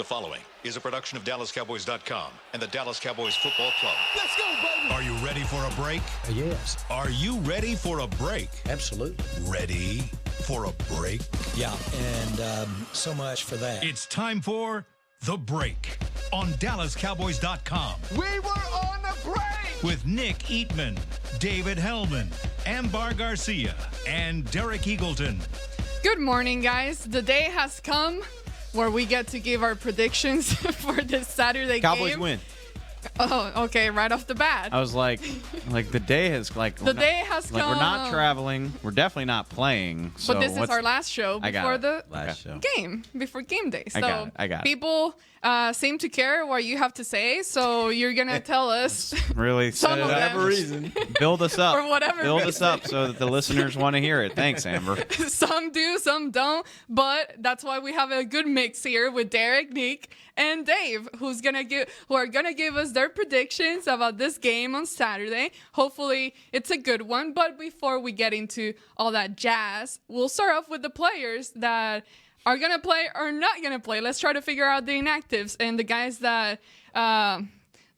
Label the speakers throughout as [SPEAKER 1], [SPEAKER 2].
[SPEAKER 1] The following is a production of DallasCowboys.com and the Dallas Cowboys Football Club.
[SPEAKER 2] Let's go, baby!
[SPEAKER 3] Are you ready for a break?
[SPEAKER 2] Yes.
[SPEAKER 3] Are you ready for a break?
[SPEAKER 2] Absolutely.
[SPEAKER 3] Ready for a break?
[SPEAKER 2] Yeah, and so much for that.
[SPEAKER 3] It's time for The Break on DallasCowboys.com.
[SPEAKER 4] We were on a break!
[SPEAKER 3] With Nick Eatman, David Hellman, Ambar Garcia, and Derek Eagleton.
[SPEAKER 5] Good morning, guys. The day has come where we get to give our predictions for this Saturday
[SPEAKER 6] Cowboys
[SPEAKER 5] game.
[SPEAKER 6] win.
[SPEAKER 5] Oh, okay, right off the bat.
[SPEAKER 6] I was like the day has
[SPEAKER 5] The day has come.
[SPEAKER 6] We're not traveling. We're definitely not playing. So
[SPEAKER 5] But this is our last show before the
[SPEAKER 6] last show.
[SPEAKER 5] game, before game day. So
[SPEAKER 6] I got it.
[SPEAKER 5] People seem to care what you have to say, so you're going to tell us
[SPEAKER 6] Really,
[SPEAKER 5] some of them.
[SPEAKER 6] reason. Build us up.
[SPEAKER 5] For whatever
[SPEAKER 6] Build us
[SPEAKER 5] reason.
[SPEAKER 6] up so that the listeners want to hear it. Thanks, Amber.
[SPEAKER 5] Some do, some don't, but that's why we have a good mix here with Derek, Nick, and Dave, who are gonna give us their predictions about this game on Saturday. Hopefully, it's a good one. But before we get into all that jazz, we'll start off with the players that are gonna play or not gonna play. Let's try to figure out the inactives and the guys that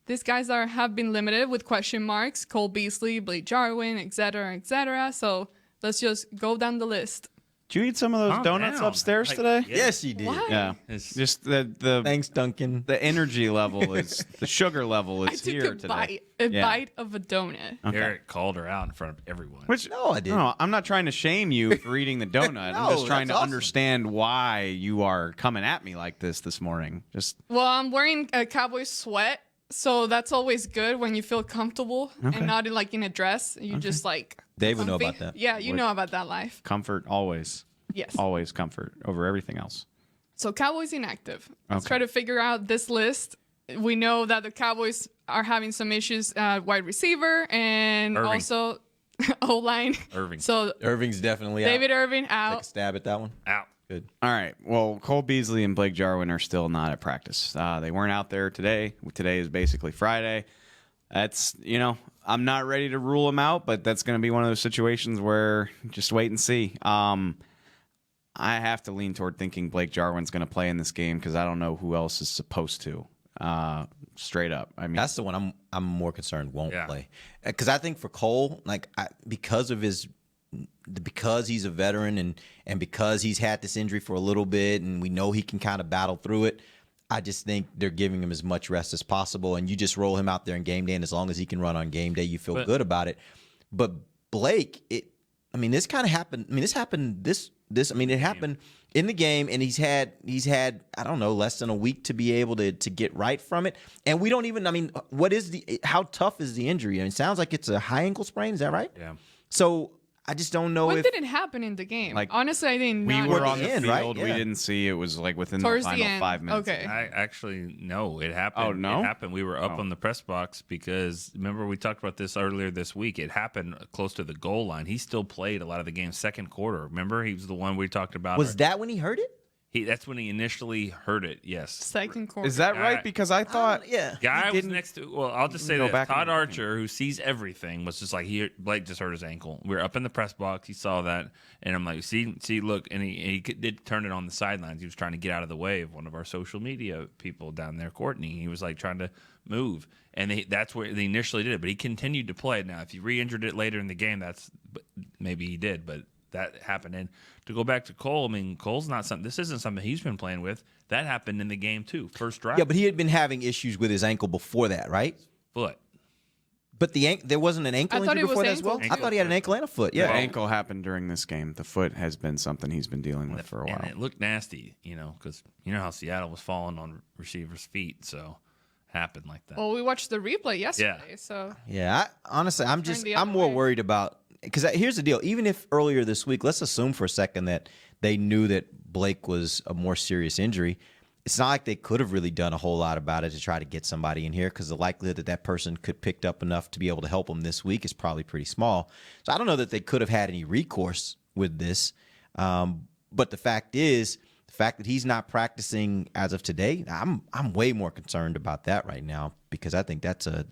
[SPEAKER 5] these guys have been limited with question marks: Cole Beasley, Blake Jarwin, etc., etc. So let's just go down the list.
[SPEAKER 6] Did you eat some of those donuts upstairs today?
[SPEAKER 7] Yes, you did.
[SPEAKER 5] What?
[SPEAKER 6] Yeah.
[SPEAKER 7] It's
[SPEAKER 6] Just the
[SPEAKER 7] Thanks, Duncan.
[SPEAKER 6] the energy level is the sugar level
[SPEAKER 5] I
[SPEAKER 6] is
[SPEAKER 5] took
[SPEAKER 6] here
[SPEAKER 5] a
[SPEAKER 6] today.
[SPEAKER 5] bite of a donut.
[SPEAKER 6] Okay.
[SPEAKER 8] Eric called her out in front of everyone.
[SPEAKER 6] Which
[SPEAKER 7] No, I didn't.
[SPEAKER 6] No, I'm not trying to shame you for eating the donut. I'm
[SPEAKER 7] No,
[SPEAKER 6] just trying to
[SPEAKER 7] that's awesome.
[SPEAKER 6] understand why you are coming at me like this morning. Just
[SPEAKER 5] Well, I'm wearing a Cowboys sweat, so that's always good when you feel comfortable and not in a dress. You just
[SPEAKER 7] Dave would know
[SPEAKER 5] comfy.
[SPEAKER 7] about that.
[SPEAKER 5] Yeah, you know about that life.
[SPEAKER 6] comfort always.
[SPEAKER 5] Yes.
[SPEAKER 6] Always comfort over everything else.
[SPEAKER 5] So Cowboys inactive. Let's
[SPEAKER 6] Okay.
[SPEAKER 5] try to figure out this list. We know that the Cowboys are having some issues at wide receiver and
[SPEAKER 8] Irving.
[SPEAKER 5] also O-line.
[SPEAKER 8] Irving.
[SPEAKER 5] So
[SPEAKER 7] Irving's definitely
[SPEAKER 5] David
[SPEAKER 7] out.
[SPEAKER 5] Irving
[SPEAKER 7] Take a
[SPEAKER 5] out.
[SPEAKER 7] stab at that one.
[SPEAKER 8] Out.
[SPEAKER 7] Good.
[SPEAKER 6] All right. Well, Cole Beasley and Blake Jarwin are still not at practice. They weren't out there today. Today is basically Friday. That's, I'm not ready to rule them out, but that's going to be one of those situations where just wait and see. I have to lean toward thinking Blake Jarwin's going to play in this game because I don't know who else is supposed to. Straight up. I mean,
[SPEAKER 7] That's the one I'm more concerned won't
[SPEAKER 8] Yeah.
[SPEAKER 7] play. Because I think for Cole, because he's a veteran and because he's had this injury for a little bit and we know he can kind of battle through it, I just think they're giving him as much rest as possible. And you just roll him out there in game day, and as long as he can run on game day, you feel good about it. But Blake, this kind of happened. It happened in the game, and he's had I don't know, less than a week to be able to get right from it. And we don't even, how tough is the injury? It sounds like it's a high ankle sprain. Is that right?
[SPEAKER 8] Yeah.
[SPEAKER 7] So I just don't know
[SPEAKER 5] When
[SPEAKER 7] if
[SPEAKER 5] did it happen in the game?
[SPEAKER 6] Like,
[SPEAKER 5] Honestly, I didn't
[SPEAKER 6] we
[SPEAKER 5] know.
[SPEAKER 6] were
[SPEAKER 7] the
[SPEAKER 6] on the
[SPEAKER 7] end,
[SPEAKER 6] field.
[SPEAKER 7] right?
[SPEAKER 6] We
[SPEAKER 7] Yeah.
[SPEAKER 6] didn't see it was like within
[SPEAKER 5] Towards
[SPEAKER 6] the
[SPEAKER 5] the
[SPEAKER 6] final
[SPEAKER 5] end.
[SPEAKER 6] 5 minutes.
[SPEAKER 5] Okay.
[SPEAKER 8] I actually, no, it happened.
[SPEAKER 6] Oh, no?
[SPEAKER 8] It happened. We were up on the press box because, remember, we talked about this earlier this week. It happened close to the goal line. He still played a lot of the game's second quarter. Remember? He was the one we talked about.
[SPEAKER 7] was that when he heard it?
[SPEAKER 8] That's when he initially heard it, yes.
[SPEAKER 5] Second quarter.
[SPEAKER 6] Is that right? Because I thought
[SPEAKER 7] Yeah.
[SPEAKER 8] Guy was
[SPEAKER 6] didn't
[SPEAKER 8] next to. Well, I'll just say
[SPEAKER 6] go
[SPEAKER 8] this:
[SPEAKER 6] back
[SPEAKER 8] Todd
[SPEAKER 6] and look.
[SPEAKER 8] Archer, who sees everything, was just like, Blake just hurt his ankle. We were up in the press box. He saw that, and I'm like, see, look, and he did turn it on the sidelines. He was trying to get out of the way of one of our social media people down there, Courtney. He was like trying to move, and that's where they initially did it. But he continued to play. Now, if he re-injured it later in the game, maybe he did, but that happened. And to go back to Cole, Cole's not something. This isn't something he's been playing with. That happened in the game too. First drive.
[SPEAKER 7] Yeah, but he had been having issues with his ankle before that, right?
[SPEAKER 8] foot.
[SPEAKER 7] But there wasn't an ankle
[SPEAKER 5] I thought
[SPEAKER 7] injury
[SPEAKER 5] it was
[SPEAKER 7] before that as well?
[SPEAKER 5] ankle.
[SPEAKER 7] I thought he had an ankle and a foot.
[SPEAKER 6] the
[SPEAKER 7] Yeah.
[SPEAKER 6] ankle happened during this game. The foot has been something he's been dealing with for a while.
[SPEAKER 8] And it looked nasty, because you know how Seattle was falling on receivers' feet, so happened like that.
[SPEAKER 5] Well, we watched the replay yesterday, so
[SPEAKER 7] Yeah, honestly, I'm
[SPEAKER 5] the other
[SPEAKER 7] more
[SPEAKER 5] way.
[SPEAKER 7] worried about because here's the deal. Even if earlier this week, let's assume for a second that they knew that Blake was a more serious injury. It's not like they could have really done a whole lot about it to try to get somebody in here because the likelihood that that person could picked up enough to be able to help them this week is probably pretty small. So I don't know that they could have had any recourse with this. But the fact is, the fact that he's not practicing as of today, I'm way more concerned about that right now because I think that's a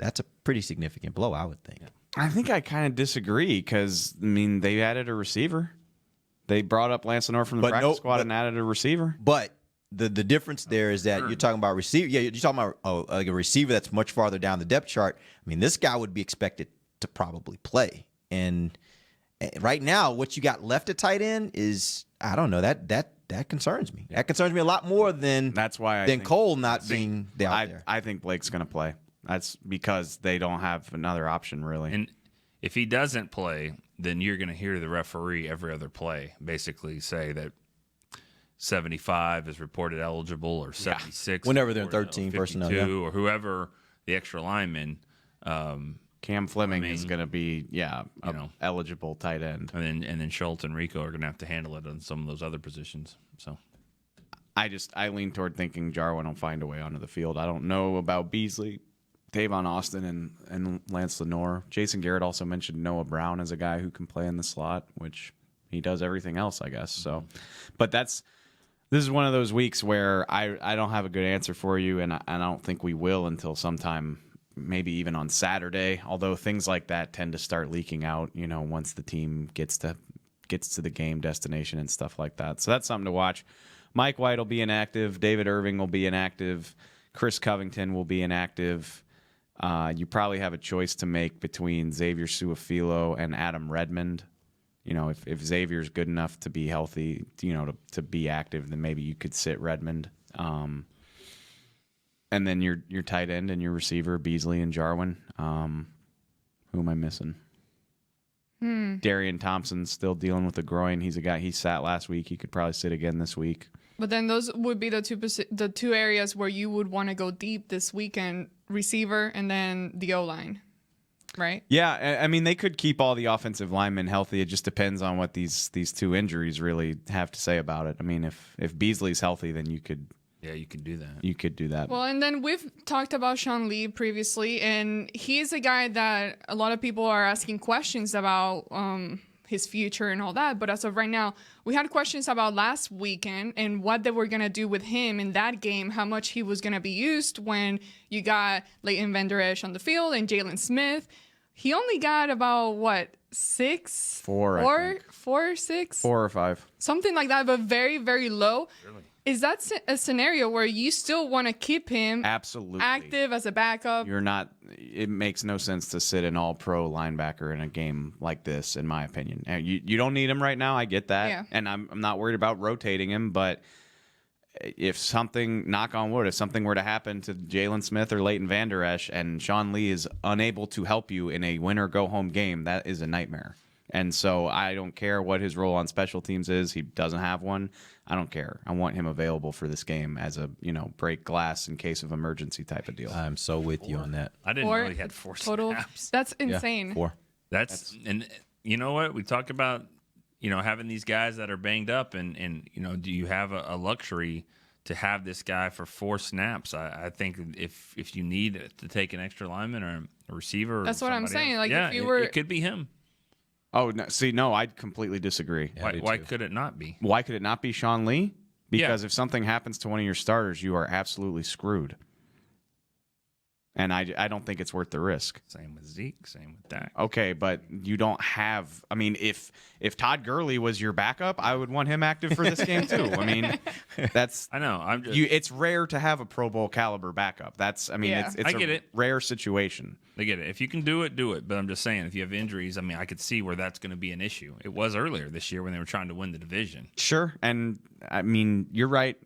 [SPEAKER 7] pretty significant blow, I would think.
[SPEAKER 6] I think I kind of disagree because, they added a receiver. They brought up Lance Lenore from the practice squad and added a receiver.
[SPEAKER 7] But the difference there is that you're talking about receiver. Yeah, you're talking about like a receiver that's much farther down the depth chart. I mean, this guy would be expected to probably play. And right now, what you got left at tight end is, I don't know, that concerns me. That concerns me a lot more than Cole not being out there.
[SPEAKER 6] I think Blake's going to play. That's because they don't have another option, really.
[SPEAKER 8] And if he doesn't play, then you're going to hear the referee every other play basically say that 75 is reported eligible or 76.
[SPEAKER 7] Whenever they're in 13 personnel. Yeah.
[SPEAKER 8] Or whoever the extra lineman.
[SPEAKER 6] Cam Fleming is going to be, eligible tight end.
[SPEAKER 8] And then Schultz and Rico are going to have to handle it on some of those other positions. So
[SPEAKER 6] I lean toward thinking Jarwin will find a way onto the field. I don't know about Beasley, Tavon Austin, and Lance Lenoir. Jason Garrett also mentioned Noah Brown as a guy who can play in the slot, which he does everything else, I guess. So, but this is one of those weeks where I don't have a good answer for you, and I don't think we will until sometime, maybe even on Saturday. Although things like that tend to start leaking out, once the team gets to the game destination and stuff like that. So that's something to watch. Mike White will be inactive. David Irving will be inactive. Chris Covington will be inactive. You probably have a choice to make between Xavier Su'a-Filo and Adam Redmond. If Xavier's good enough to be healthy, to be active, then maybe you could sit Redmond. And then your tight end and your receiver, Beasley and Jarwin. Who am I missing? Darian Thompson's still dealing with the groin. He's a guy, he sat last week. He could probably sit again this week.
[SPEAKER 5] But then those would be the two areas where you would want to go deep this weekend: receiver and then the O-line, right?
[SPEAKER 6] Yeah, I mean, they could keep all the offensive linemen healthy. It just depends on what these two injuries really have to say about it. I mean, if Beasley's healthy, then you could.
[SPEAKER 8] Yeah, you can do that.
[SPEAKER 6] You could do that.
[SPEAKER 5] Well, and then we've talked about Sean Lee previously, and he's a guy that a lot of people are asking questions about his future and all that. But as of right now, we had questions about last weekend and what they were going to do with him in that game, how much he was going to be used when you got Leighton Vander Esch on the field and Jaylon Smith. He only got about,
[SPEAKER 6] Four or five.
[SPEAKER 5] Something like that, but very, very low.
[SPEAKER 8] Really?
[SPEAKER 5] Is that a scenario where you still want to keep him
[SPEAKER 6] absolutely
[SPEAKER 5] active as a backup?
[SPEAKER 6] It makes no sense to sit an all-pro linebacker in a game like this, in my opinion. And you don't need him right now. I get that.
[SPEAKER 5] Yeah.
[SPEAKER 6] And I'm not worried about rotating him, but if something, knock on wood, if something were to happen to Jaylon Smith or Leighton Vander Esch and Sean Lee is unable to help you in a win-or-go-home game, that is a nightmare. And so I don't care what his role on special teams is. He doesn't have one. I don't care. I want him available for this game as a, break glass in case of emergency type of deal.
[SPEAKER 7] I'm so with you on that.
[SPEAKER 8] I didn't know he had 4
[SPEAKER 5] total
[SPEAKER 8] snaps.
[SPEAKER 5] That's insane.
[SPEAKER 7] Yeah, 4.
[SPEAKER 8] And you know what? We talk about, having these guys that are banged up and do you have a luxury to have this guy for 4 snaps? I think if you need to take an extra lineman or a receiver,
[SPEAKER 5] that's what I'm saying.
[SPEAKER 8] Else,
[SPEAKER 5] if you were,
[SPEAKER 8] it could be him.
[SPEAKER 6] Oh, no, I completely disagree.
[SPEAKER 8] Yeah, why could it not be?
[SPEAKER 6] Why could it not be Sean Lee? Because if something happens to one of your starters, you are absolutely screwed. And I don't think it's worth the risk.
[SPEAKER 8] Same with Zeke, same with Dak.
[SPEAKER 6] Okay, but you don't have. I mean, if Todd Gurley was your backup, I would want him active for this game too. I mean, that's.
[SPEAKER 8] I know. I'm just.
[SPEAKER 6] It's rare to have a Pro Bowl caliber backup. It's
[SPEAKER 8] I get it.
[SPEAKER 6] Rare situation.
[SPEAKER 8] I get it. If you can do it, do it. But I'm just saying, if you have injuries, I mean, I could see where that's going to be an issue. It was earlier this year when they were trying to win the division.
[SPEAKER 6] Sure, and I mean, you're right.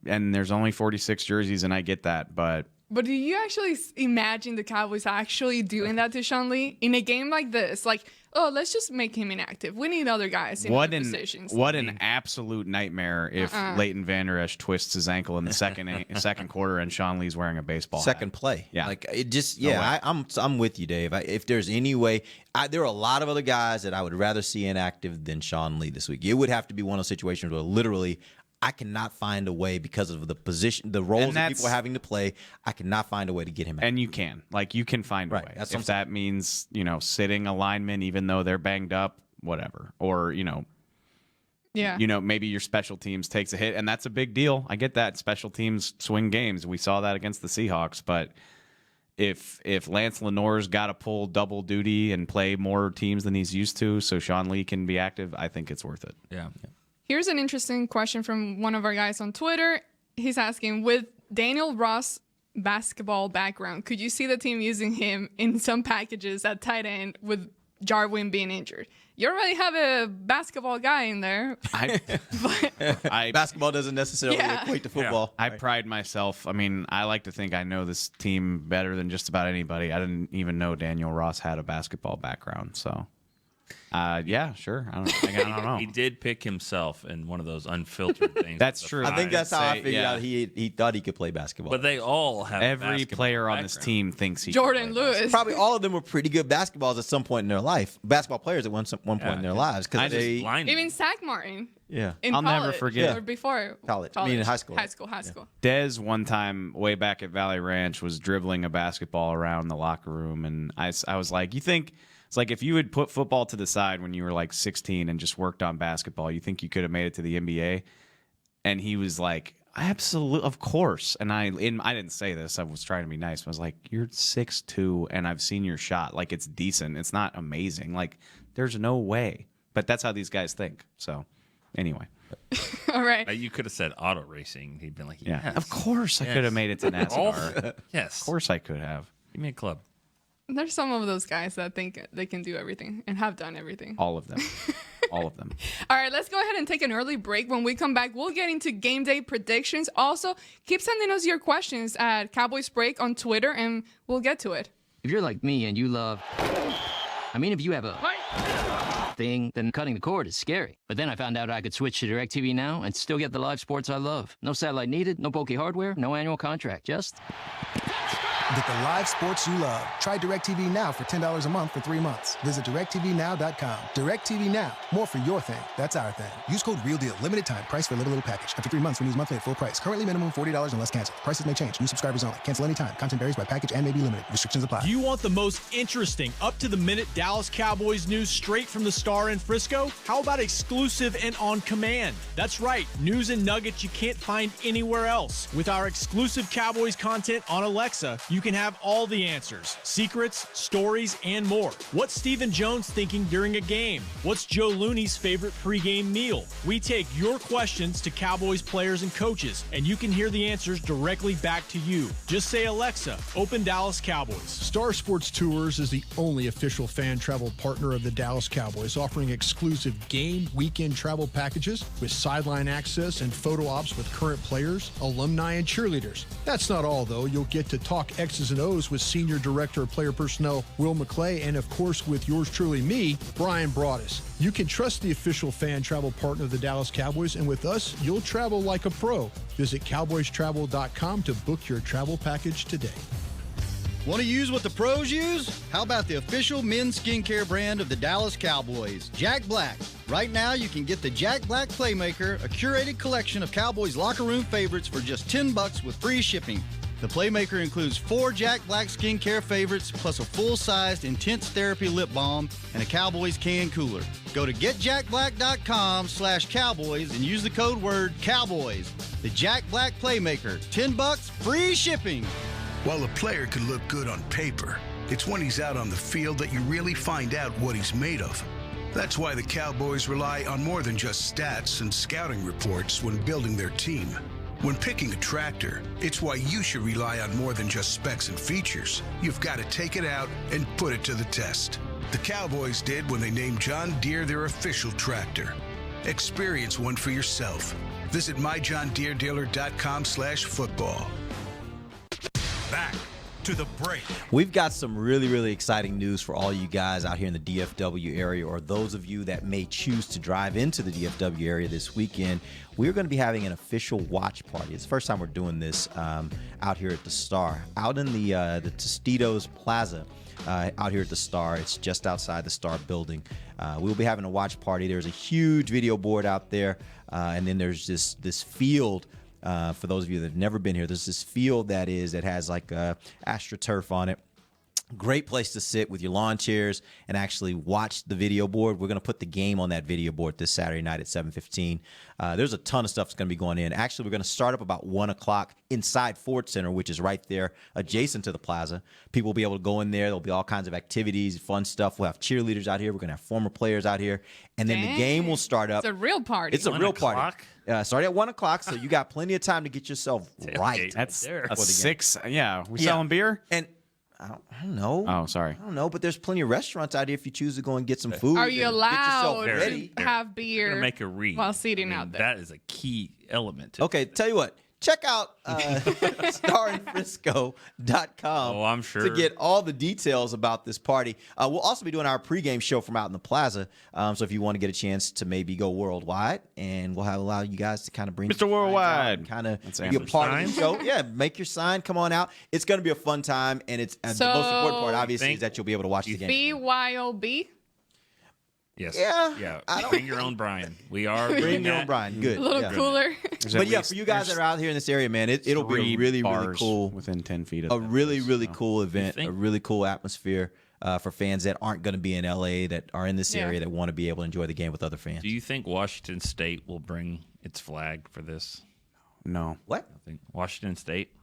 [SPEAKER 6] And there's only 46 jerseys, and I get that, but.
[SPEAKER 5] But do you actually imagine the Cowboys actually doing that to Sean Lee in a game like this? Like, let's just make him inactive. We need other guys in other positions.
[SPEAKER 6] What an absolute nightmare if Leighton Vander Esch twists his ankle in the second quarter and Sean Lee's wearing a baseball
[SPEAKER 7] second
[SPEAKER 6] hat.
[SPEAKER 7] Play.
[SPEAKER 6] Yeah,
[SPEAKER 7] like it just I'm with you, Dave. If there's any way, there are a lot of other guys that I would rather see inactive than Sean Lee this week. It would have to be one of those situations where literally I cannot find a way because of the position, the roles that people are having to play. I cannot find a way to get him out.
[SPEAKER 6] And you can find a way. If that means, sitting a lineman even though they're banged up, whatever. Or, maybe your special teams takes a hit, and that's a big deal. I get that. Special teams swing games. We saw that against the Seahawks. But if Lance Lenoir's got to pull double duty and play more teams than he's used to so Sean Lee can be active, I think it's worth it.
[SPEAKER 8] Yeah.
[SPEAKER 5] Here's an interesting question from one of our guys on Twitter. He's asking, with Daniel Ross' basketball background, could you see the team using him in some packages at tight end with Jarwin being injured? You already have a basketball guy in there.
[SPEAKER 7] Basketball doesn't necessarily equate to football.
[SPEAKER 6] I pride myself. I mean, I like to think I know this team better than just about anybody. I didn't even know Daniel Ross had a basketball background. So, yeah, sure. I don't know.
[SPEAKER 8] He did pick himself in one of those unfiltered things.
[SPEAKER 6] That's true.
[SPEAKER 7] I think that's how I figured out he thought he could play basketball.
[SPEAKER 8] But they all have
[SPEAKER 6] Every
[SPEAKER 8] basketball
[SPEAKER 6] player on this
[SPEAKER 8] background.
[SPEAKER 6] team thinks he
[SPEAKER 5] Jordan
[SPEAKER 6] can play
[SPEAKER 5] Lewis.
[SPEAKER 7] Probably all of them were pretty good basketballs at some point in their life. Basketball players at one point in their lives.
[SPEAKER 6] I
[SPEAKER 7] Because
[SPEAKER 6] just
[SPEAKER 7] they,
[SPEAKER 8] Blinded.
[SPEAKER 5] Even Zach Martin.
[SPEAKER 7] yeah.
[SPEAKER 5] In
[SPEAKER 6] I'll never
[SPEAKER 5] college,
[SPEAKER 6] forget.
[SPEAKER 5] Or before
[SPEAKER 7] College. I mean, in high school.
[SPEAKER 5] High school.
[SPEAKER 6] Dez one time way back at Valley Ranch was dribbling a basketball around the locker room, and I was like, you think it's like if you had put football to the side when you were like 16 and just worked on basketball, you think you could have made it to the NBA? And he was like, absolutely, of course. And I didn't say this. I was trying to be nice. I was like, you're 6'2", and I've seen your shot. Like, it's decent. It's not amazing. Like, there's no way. But that's how these guys think. So, anyway.
[SPEAKER 5] All right.
[SPEAKER 8] You could have said auto racing. He'd been like,
[SPEAKER 6] Yeah.
[SPEAKER 8] yes.
[SPEAKER 6] Of course I could have made it to NASCAR.
[SPEAKER 8] Yes.
[SPEAKER 6] Of course I could have.
[SPEAKER 8] Give me a club.
[SPEAKER 5] There's some of those guys that think they can do everything and have done everything.
[SPEAKER 6] All of them. All of them.
[SPEAKER 5] All right, let's go ahead and take an early break. When we come back, we'll get into game day predictions. Also, keep sending us your questions at Cowboys Break on Twitter, and we'll get to it.
[SPEAKER 9] If you're like me and you love... if you have a thing, then cutting the cord is scary. But then I found out I could switch to DirecTV Now and still get the live sports I love. No satellite needed, no bulky hardware, no annual contract, just...
[SPEAKER 10] Get the live sports you love. Try DirecTV Now for $10 a month for 3 months. Visit DirecTVNow.com. DirecTV Now. More for your thing. That's our thing. Use code REALDEAL. Limited time. Price for little package. After 3 months, renews monthly at full price. Currently minimum $40 unless canceled. Prices may change. New subscribers only. Cancel anytime. Content varies by package and may be limited. Restrictions apply.
[SPEAKER 11] Do you want the most interesting, up-to-the-minute Dallas Cowboys news straight from the Star in Frisco? How about exclusive and on command? That's right. News and nuggets you can't find anywhere else. With our exclusive Cowboys content on Alexa, you can have all the answers, secrets, stories, and more. What's Stephen Jones thinking during a game? What's Joe Looney's favorite pregame meal? We take your questions to Cowboys players and coaches, and you can hear the answers directly back to you. Just say, Alexa, open Dallas Cowboys.
[SPEAKER 12] Star Sports Tours is the only official fan travel partner of the Dallas Cowboys, offering exclusive game weekend travel packages with sideline access and photo ops with current players, alumni, and cheerleaders. That's not all, though. You'll get to talk X's and O's with Senior Director of Player Personnel Will McClay, and of course with yours truly, me, Brian Broaddus. You can trust the official fan travel partner of the Dallas Cowboys, and with us, you'll travel like a pro. Visit cowboystravel.com to book your travel package today.
[SPEAKER 13] Want to use what the pros use? How about the official men's skincare brand of the Dallas Cowboys, Jack Black? Right now, you can get the Jack Black Playmaker, a curated collection of Cowboys locker room favorites for just $10 with free shipping. The Playmaker includes 4 Jack Black skincare favorites, plus a full-sized Intense Therapy lip balm and a Cowboys can cooler. Go to getjackblack.com/Cowboys and use the code word Cowboys. The Jack Black Playmaker, $10, free shipping.
[SPEAKER 14] While a player could look good on paper, it's when he's out on the field that you really find out what he's made of. That's why the Cowboys rely on more than just stats and scouting reports when building their team. When picking a tractor, it's why you should rely on more than just specs and features. You've got to take it out and put it to the test. The Cowboys did when they named John Deere their official tractor. Experience one for yourself. Visit myjohndeeredealer.com/football.
[SPEAKER 3] Back to the break.
[SPEAKER 7] We've got some really, really exciting news for all you guys out here in the DFW area, or those of you that may choose to drive into the DFW area this weekend. We're going to be having an official watch party. It's the first time we're doing this out here at the Star, out in the Tostitos Plaza. Out here at the Star. It's just outside the Star building. We'll be having a watch party. There's a huge video board out there, and then there's this field. For those of you that have never been here, there's this field that has like AstroTurf on it. Great place to sit with your lawn chairs and actually watch the video board. We're going to put the game on that video board this Saturday night at 7:15. There's a ton of stuff that's going to be going in. Actually, we're going to start up about 1 o'clock inside Ford Center, which is right there adjacent to the plaza. People will be able to go in there. There'll be all kinds of activities, fun stuff. We'll have cheerleaders out here. We're going to have former players out here. And then the game will start up.
[SPEAKER 5] It's a real party.
[SPEAKER 7] It's a real party. Starting at 1 o'clock, so you got plenty of time to get yourself right.
[SPEAKER 6] That's
[SPEAKER 7] for
[SPEAKER 6] a
[SPEAKER 7] the game.
[SPEAKER 6] 6. Yeah, we selling beer?
[SPEAKER 7] And I don't know.
[SPEAKER 6] Oh, sorry.
[SPEAKER 7] I don't know, but there's plenty of restaurants out here if you choose to go and get some food.
[SPEAKER 5] Are you
[SPEAKER 7] and get yourself
[SPEAKER 5] allowed
[SPEAKER 7] ready.
[SPEAKER 5] to have beer
[SPEAKER 8] Gonna make a read
[SPEAKER 5] while seating out there?
[SPEAKER 8] That is a key element. To
[SPEAKER 7] Okay, tell you what. Check out starinfrisco.com
[SPEAKER 8] Oh, I'm sure.
[SPEAKER 7] to get all the details about this party. We'll also be doing our pregame show from out in the plaza. So if you want to get a chance to maybe go worldwide, and we'll allow you guys to kind of bring
[SPEAKER 6] Mr. Worldwide.
[SPEAKER 7] kind of
[SPEAKER 6] That's
[SPEAKER 7] be a
[SPEAKER 6] Amber's
[SPEAKER 7] part of
[SPEAKER 8] sign.
[SPEAKER 7] the show. Yeah, make your sign. Come on out. It's going to be a fun time, and it's the most important part, obviously, is that you'll be able to watch the game.
[SPEAKER 5] BYOB.
[SPEAKER 8] Yes.
[SPEAKER 7] Yeah, I don't-
[SPEAKER 8] Bring your own Brian. We are
[SPEAKER 7] Bring
[SPEAKER 8] doing
[SPEAKER 7] your own
[SPEAKER 8] that.
[SPEAKER 7] Brian. Good.
[SPEAKER 5] A little
[SPEAKER 7] Yeah.
[SPEAKER 5] cooler.
[SPEAKER 7] But yeah, for you guys that are out here in this area, man, it'll be a really, really cool,
[SPEAKER 6] within 10 feet of
[SPEAKER 7] a
[SPEAKER 6] that
[SPEAKER 7] really,
[SPEAKER 6] place,
[SPEAKER 7] really
[SPEAKER 6] so.
[SPEAKER 7] cool event,
[SPEAKER 8] think?
[SPEAKER 7] a really cool atmosphere for fans that aren't going to be in LA, that are in this
[SPEAKER 5] Yeah.
[SPEAKER 7] area, that want to be able to enjoy the game with other fans.
[SPEAKER 8] Do you think Washington State will bring its flag for this?
[SPEAKER 6] No.
[SPEAKER 7] What?
[SPEAKER 8] I think Washington State.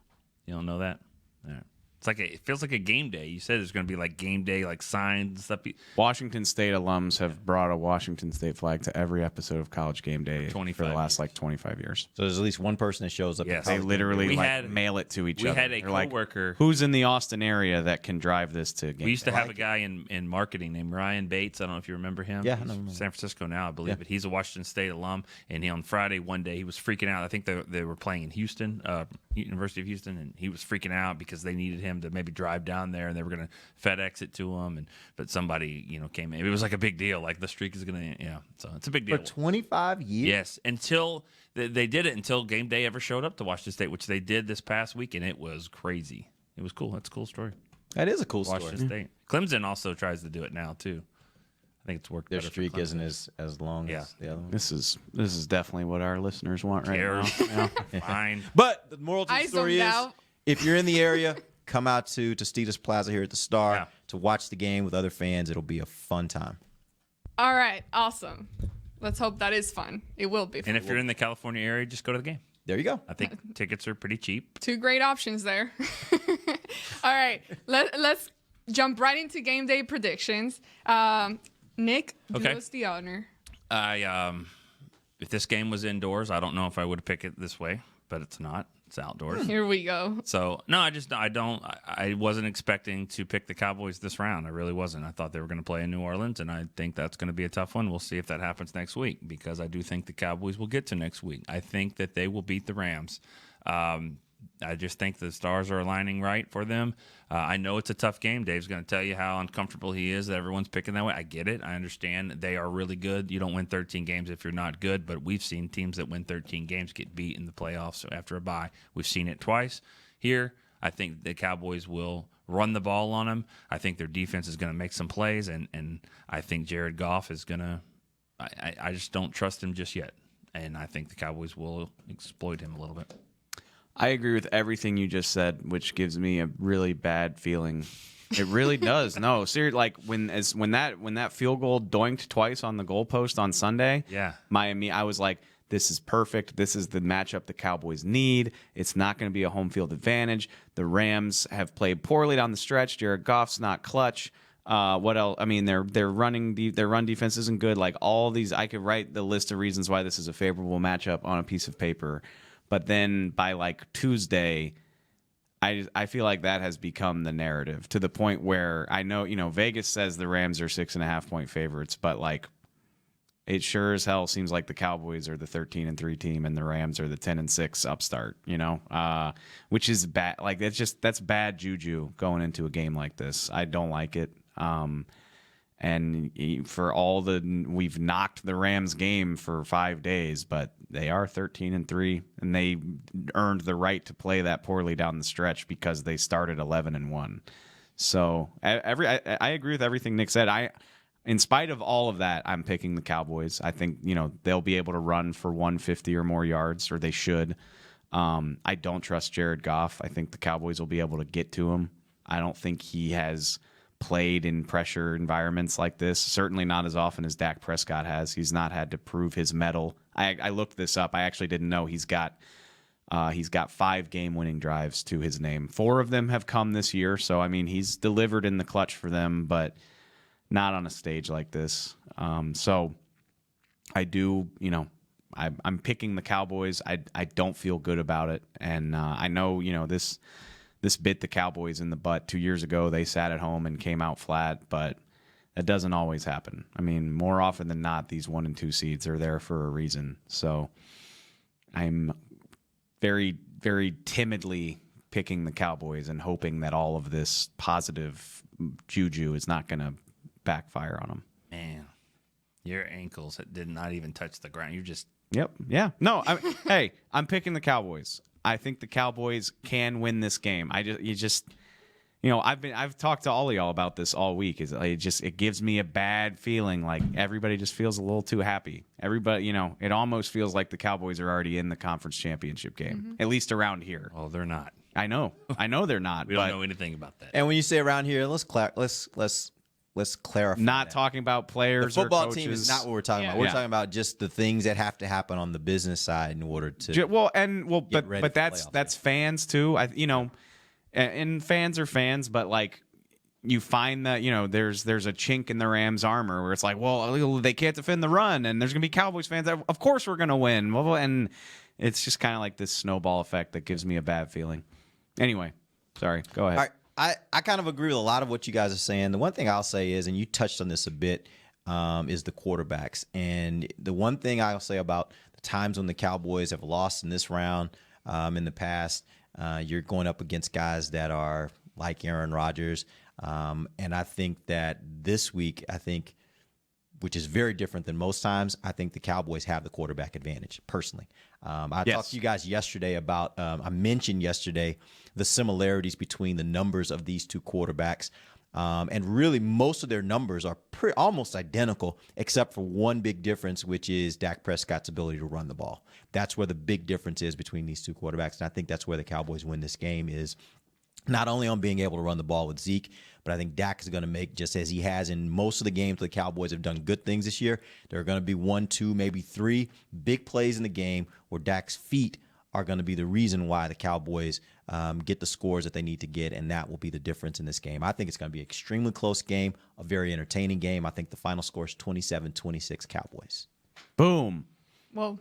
[SPEAKER 8] You don't know that? Yeah. It feels like a game day. You said there's going to be like game day, like signs and stuff.
[SPEAKER 6] Washington State alums have brought a Washington State flag to every episode of College Game Day for
[SPEAKER 8] 25
[SPEAKER 6] the last 25 years.
[SPEAKER 7] So there's at least one person that shows up.
[SPEAKER 8] Yes.
[SPEAKER 6] They literally
[SPEAKER 8] We had-
[SPEAKER 6] mail it to each
[SPEAKER 8] we
[SPEAKER 6] other.
[SPEAKER 8] had a
[SPEAKER 6] They're like,
[SPEAKER 8] coworker-
[SPEAKER 6] who's in the Austin area that can drive this to game
[SPEAKER 8] We used to
[SPEAKER 6] day?
[SPEAKER 8] have a guy in marketing named Ryan Bates. I don't know if you remember him.
[SPEAKER 7] Yeah, I
[SPEAKER 8] He's
[SPEAKER 7] know
[SPEAKER 8] from
[SPEAKER 7] him.
[SPEAKER 8] San Francisco now, I believe.
[SPEAKER 7] Yeah.
[SPEAKER 8] But he's a Washington State alum. And on Friday, one day, he was freaking out. I think they were playing in Houston, University of Houston, and he was freaking out because they needed him to maybe drive down there, and they were going to FedEx it to him. But somebody, came in. It was like a big deal. Like the streak is going to, So it's a big deal.
[SPEAKER 7] For 25 years?
[SPEAKER 8] Yes, until they did it until game day ever showed up to Washington State, which they did this past week, and it was crazy. It was cool. That's a cool story.
[SPEAKER 7] That is a cool
[SPEAKER 8] Washington
[SPEAKER 7] story.
[SPEAKER 8] State. Clemson also tries to do it now too. I think it's worked.
[SPEAKER 7] Their
[SPEAKER 8] better for
[SPEAKER 7] streak
[SPEAKER 8] Clemson.
[SPEAKER 7] isn't as long
[SPEAKER 8] Yeah.
[SPEAKER 7] as the other one.
[SPEAKER 6] This is definitely what our listeners want right
[SPEAKER 8] Cares.
[SPEAKER 6] now.
[SPEAKER 8] Fine.
[SPEAKER 7] But the moral to the
[SPEAKER 5] I
[SPEAKER 7] story
[SPEAKER 5] zoned
[SPEAKER 7] is,
[SPEAKER 5] out.
[SPEAKER 7] if you're in the area, come out to Tostitos Plaza here at the Star
[SPEAKER 8] Yeah.
[SPEAKER 7] to watch the game with other fans. It'll be a fun time.
[SPEAKER 5] All right. Awesome. Let's hope that is fun. It will be fun.
[SPEAKER 8] And if you're in the California area, just go to the game.
[SPEAKER 7] There you go.
[SPEAKER 8] I think tickets are pretty cheap.
[SPEAKER 5] Two great options there. All right. Let's jump right into game day predictions. Nick, do
[SPEAKER 8] Okay.
[SPEAKER 5] us the honor.
[SPEAKER 8] If this game was indoors, I don't know if I would pick it this way, but it's not. It's outdoors.
[SPEAKER 5] Here we go.
[SPEAKER 8] So no, I wasn't expecting to pick the Cowboys this round. I really wasn't. I thought they were going to play in New Orleans, and I think that's going to be a tough one. We'll see if that happens next week, because I do think the Cowboys will get to next week. I think that they will beat the Rams. I just think the stars are aligning right for them. I know it's a tough game. Dave's going to tell you how uncomfortable he is that everyone's picking that way. I get it. I understand. They are really good. You don't win 13 games if you're not good, but we've seen teams that win 13 games get beat in the playoffs after a bye. We've seen it twice here. I think the Cowboys will run the ball on them. I think their defense is going to make some plays, and I think Jared Goff is going to I just don't trust him just yet, and I think the Cowboys will exploit him a little bit.
[SPEAKER 6] I agree with everything you just said, which gives me a really bad feeling. It really does. No, seriously, like when that field goal doinked twice on the goalpost on Sunday.
[SPEAKER 8] Yeah.
[SPEAKER 6] I was like, this is perfect. This is the matchup the Cowboys need. It's not going to be a home field advantage. The Rams have played poorly down the stretch. Jared Goff's not clutch. What else? I mean, their run defense isn't good. Like all these, I could write the list of reasons why this is a favorable matchup on a piece of paper. But then by like Tuesday, I feel like that has become the narrative, to the point where I know, Vegas says the Rams are 6.5 point favorites, but like it sure as hell seems like the Cowboys are the 13-3 team and the Rams are the 10-6 upstart, which is bad. Like that's bad juju going into a game like this. I don't like it. And for we've knocked the Rams game for 5 days, but they are 13-3, and they earned the right to play that poorly down the stretch because they started 11-1. So I agree with everything Nick said. In spite of all of that, I'm picking the Cowboys. I think they'll be able to run for 150 or more yards, or they should. I don't trust Jared Goff. I think the Cowboys will be able to get to him. I don't think he has played in pressure environments like this. Certainly not as often as Dak Prescott has. He's not had to prove his mettle. I looked this up. I actually didn't know he's got 5 game-winning drives to his name. 4 of them have come this year. So, I mean, he's delivered in the clutch for them, but not on a stage like this. So I do, I'm picking the Cowboys. I don't feel good about it. And I know, this bit the Cowboys in the butt 2 years ago. They sat at home and came out flat, but that doesn't always happen. I mean, more often than not, these 1 and 2 seeds are there for a reason. So I'm very, very timidly picking the Cowboys and hoping that all of this positive juju is not going to backfire on them.
[SPEAKER 8] Man, your ankles did not even touch the ground. You're just...
[SPEAKER 6] Yep. Yeah. No, hey, I'm picking the Cowboys. I think the Cowboys can win this game. I've talked to all of y'all about this all week. It gives me a bad feeling. Like everybody just feels a little too happy. Everybody, it almost feels like the Cowboys are already in the conference championship game, at least around here.
[SPEAKER 8] Well, they're not.
[SPEAKER 6] I know they're not.
[SPEAKER 8] We don't know anything about that.
[SPEAKER 7] And when you say around here, let's clarify.
[SPEAKER 6] Not talking about players.
[SPEAKER 7] The football
[SPEAKER 6] or coaches.
[SPEAKER 7] team is not what we're talking about. We're talking about just the things that have to happen on the business side in order to.
[SPEAKER 6] But that's fans too. And fans are fans, but like you find that there's a chink in the Rams' armor where it's like, well, they can't defend the run, and there's gonna be Cowboys fans that, of course we're gonna win, and it's just kind of like this snowball effect that gives me a bad feeling. Anyway, sorry, go ahead.
[SPEAKER 7] All right. I kind of agree with a lot of what you guys are saying. The one thing I'll say is, and you touched on this a bit, is the quarterbacks. And the one thing I'll say about the times when the Cowboys have lost in this round in the past, you're going up against guys that are like Aaron Rodgers. And I think that this week, which is very different than most times, I think the Cowboys have the quarterback advantage, personally. I talked to you guys yesterday about, I mentioned yesterday the similarities between the numbers of these two quarterbacks. And really, most of their numbers are almost identical, except for one big difference, which is Dak Prescott's ability to run the ball. That's where the big difference is between these two quarterbacks. And I think that's where the Cowboys win this game, is not only on being able to run the ball with Zeke, but I think Dak is going to make, just as he has in most of the games the Cowboys have done good things this year, there are going to be 1, 2, maybe 3 big plays in the game where Dak's feet are going to be the reason why the Cowboys get the scores that they need to get, and that will be the difference in this game. I think it's going to be an extremely close game, a very entertaining game. I think the final score is 27-26 Cowboys.
[SPEAKER 6] Boom.
[SPEAKER 5] Well,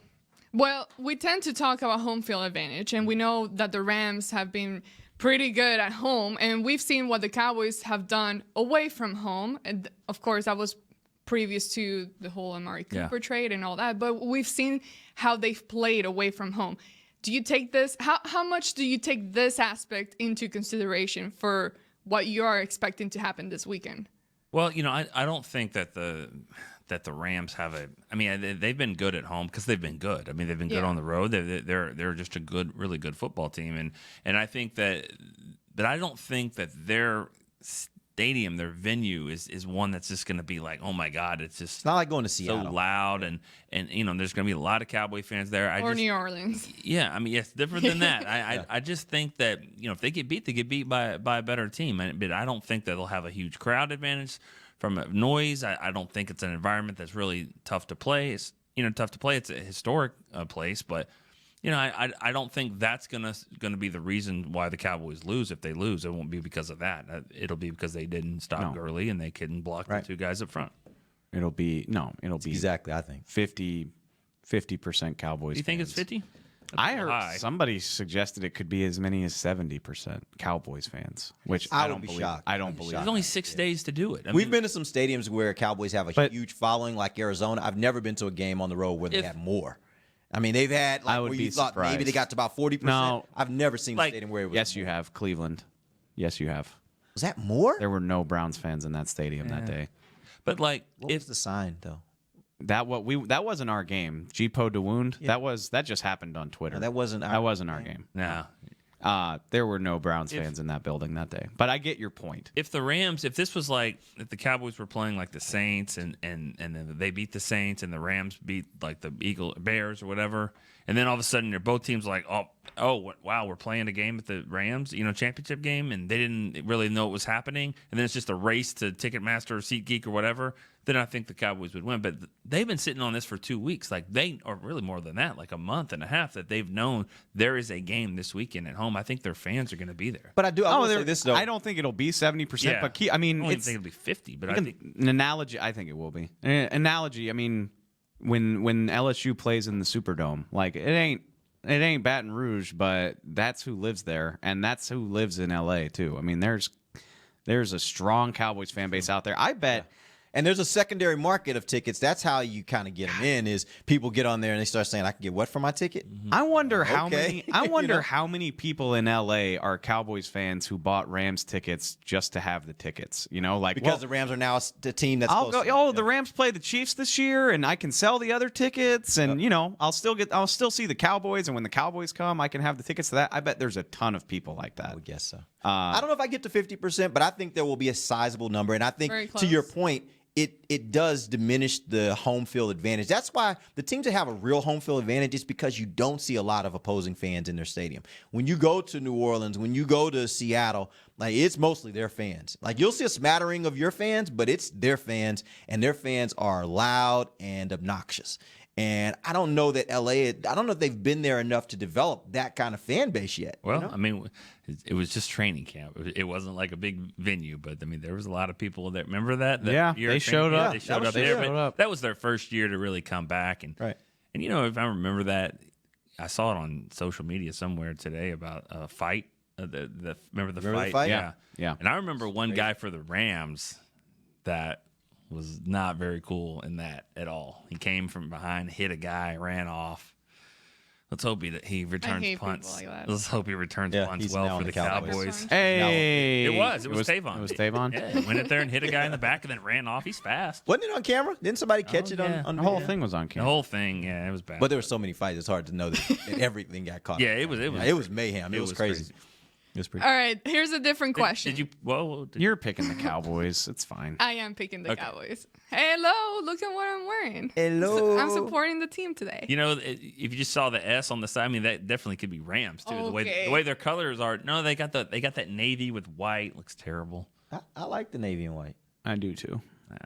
[SPEAKER 5] we tend to talk about home field advantage, and we know that the Rams have been pretty good at home, and we've seen what the Cowboys have done away from home. And of course, that was previous to the whole Amari Cooper trade and all that, but we've seen how they've played away from home. Do you take this? How much do you take this aspect into consideration for what you are expecting to happen this weekend?
[SPEAKER 8] Well, I don't think that the Rams have they've been good at home because they've been good. I mean, they've been good on the road. They're just a really good football team, and I think that I don't think that their stadium, their venue is one that's just going to be like, oh my God, it's
[SPEAKER 7] not like going to Seattle.
[SPEAKER 8] So loud, and there's going to be a lot of Cowboy fans there.
[SPEAKER 5] New Orleans.
[SPEAKER 8] Yeah, I mean, it's different than that. I just think that if they get beat, they get beat by a better team. But I don't think that they'll have a huge crowd advantage from noise. I don't think it's an environment that's really tough to play. It's tough to play. It's a historic place, but I don't think that's gonna be the reason why the Cowboys lose. If they lose, it won't be because of that. It'll be because they didn't stop Gurley and they couldn't block the two guys up front.
[SPEAKER 6] It'll be
[SPEAKER 7] exactly, I think
[SPEAKER 6] 50% Cowboys.
[SPEAKER 8] You think it's 50?
[SPEAKER 6] I heard somebody suggested it could be as many as 70% Cowboys fans, which I don't believe.
[SPEAKER 7] Shocked.
[SPEAKER 6] I don't believe.
[SPEAKER 8] There's only 6 days to do it.
[SPEAKER 7] We've been to some stadiums where Cowboys have a huge following, like Arizona. I've never been to a game on the road where they have more. I mean, they've had, like, where you thought maybe they got to about 40%.
[SPEAKER 6] No.
[SPEAKER 7] I've never seen a stadium where it was
[SPEAKER 6] Yes, you have. Cleveland. Yes, you have.
[SPEAKER 7] Was that more?
[SPEAKER 6] There were no Browns fans in that stadium that day.
[SPEAKER 8] But, like,
[SPEAKER 7] what was the sign, though?
[SPEAKER 6] That wasn't our game. G-Po de Wound. Yeah. That just happened on Twitter.
[SPEAKER 7] No, that wasn't our
[SPEAKER 6] game.
[SPEAKER 8] No.
[SPEAKER 6] There were no Browns fans in that building that day. But I get your point.
[SPEAKER 8] If this was like, if the Cowboys were playing like the Saints and then they beat the Saints and the Rams beat like the Bears or whatever, and then all of a sudden both teams like, oh, wow, we're playing a game at the Rams, championship game, and they didn't really know what was happening, and then it's just a race to Ticketmaster or SeatGeek or whatever, then I think the Cowboys would win. But they've been sitting on this for 2 weeks, or really more than that, like a month and a half, that they've known there is a game this weekend at home. I think their fans are going to be there.
[SPEAKER 7] But I will say this though.
[SPEAKER 6] I don't think it'll be 70%.
[SPEAKER 8] Yeah.
[SPEAKER 6] But
[SPEAKER 8] I don't think it'll be 50. But I think
[SPEAKER 6] an analogy. I think it will be an analogy. I mean, when LSU plays in the Superdome, like it ain't Baton Rouge, but that's who lives there, and that's who lives in LA too. I mean, there's a strong Cowboys fan base out there. I bet.
[SPEAKER 7] Yeah. And there's a secondary market of tickets. That's how you kind of get them in. Is people get on there and they start saying, "I can get what for my ticket?"
[SPEAKER 6] I wonder how
[SPEAKER 7] Okay.
[SPEAKER 6] many. I wonder how many people in LA are Cowboys fans who bought Rams tickets just to have the tickets.
[SPEAKER 7] Because the Rams are now the team that's.
[SPEAKER 6] I'll go. The Rams play the Chiefs this year, and I can sell the other tickets, and I'll still see the Cowboys, and when the Cowboys come, I can have the tickets to that. I bet there's a ton of people like that.
[SPEAKER 7] I would guess so. I don't know if I get to 50%, but I think there will be a sizable number, and I think to your point. It does diminish the home field advantage. That's why the teams that have a real home field advantage is because you don't see a lot of opposing fans in their stadium. When you go to New Orleans, when you go to Seattle, like it's mostly their fans. Like you'll see a smattering of your fans, but it's their fans, and their fans are loud and obnoxious. And I don't know that LA, I don't know if they've been there enough to develop that kind of fan base yet.
[SPEAKER 8] Well, I mean, it was just training camp. It wasn't like a big venue, but I mean, there was a lot of people there. Remember that?
[SPEAKER 6] They showed up.
[SPEAKER 8] They showed up there. That was their first year to really come back. And if I remember that, I saw it on social media somewhere today about a fight. Remember the fight?
[SPEAKER 6] Yeah.
[SPEAKER 8] And I remember one guy for the Rams that was not very cool in that at all. He came from behind, hit a guy, ran off. Let's hope he returns punts. Like Let's hope he returns punts well for the Cowboys.
[SPEAKER 6] Hey,
[SPEAKER 8] it was Tavon.
[SPEAKER 6] It was Tavon.
[SPEAKER 8] Yeah, he went in there and hit a guy in the back and then ran off. He's fast.
[SPEAKER 7] Wasn't it on camera? Didn't somebody catch it on
[SPEAKER 6] the whole thing was on camera.
[SPEAKER 8] The whole thing, it was bad.
[SPEAKER 7] But there were so many fights; it's hard to know that everything got caught.
[SPEAKER 8] Yeah, it was
[SPEAKER 7] mayhem. It was crazy. It was pretty.
[SPEAKER 5] All right, here's a different question.
[SPEAKER 8] Did you?
[SPEAKER 6] You're picking the Cowboys. It's fine.
[SPEAKER 5] I am picking the Cowboys. Hello, look at what I'm wearing.
[SPEAKER 7] Hello.
[SPEAKER 5] I'm supporting the team today.
[SPEAKER 8] If you just saw the S on the side, I mean that definitely could be Rams too.
[SPEAKER 5] Okay.
[SPEAKER 8] The way their colors are. No, they got that navy with white. Looks terrible.
[SPEAKER 7] I like the navy and white.
[SPEAKER 6] I do too.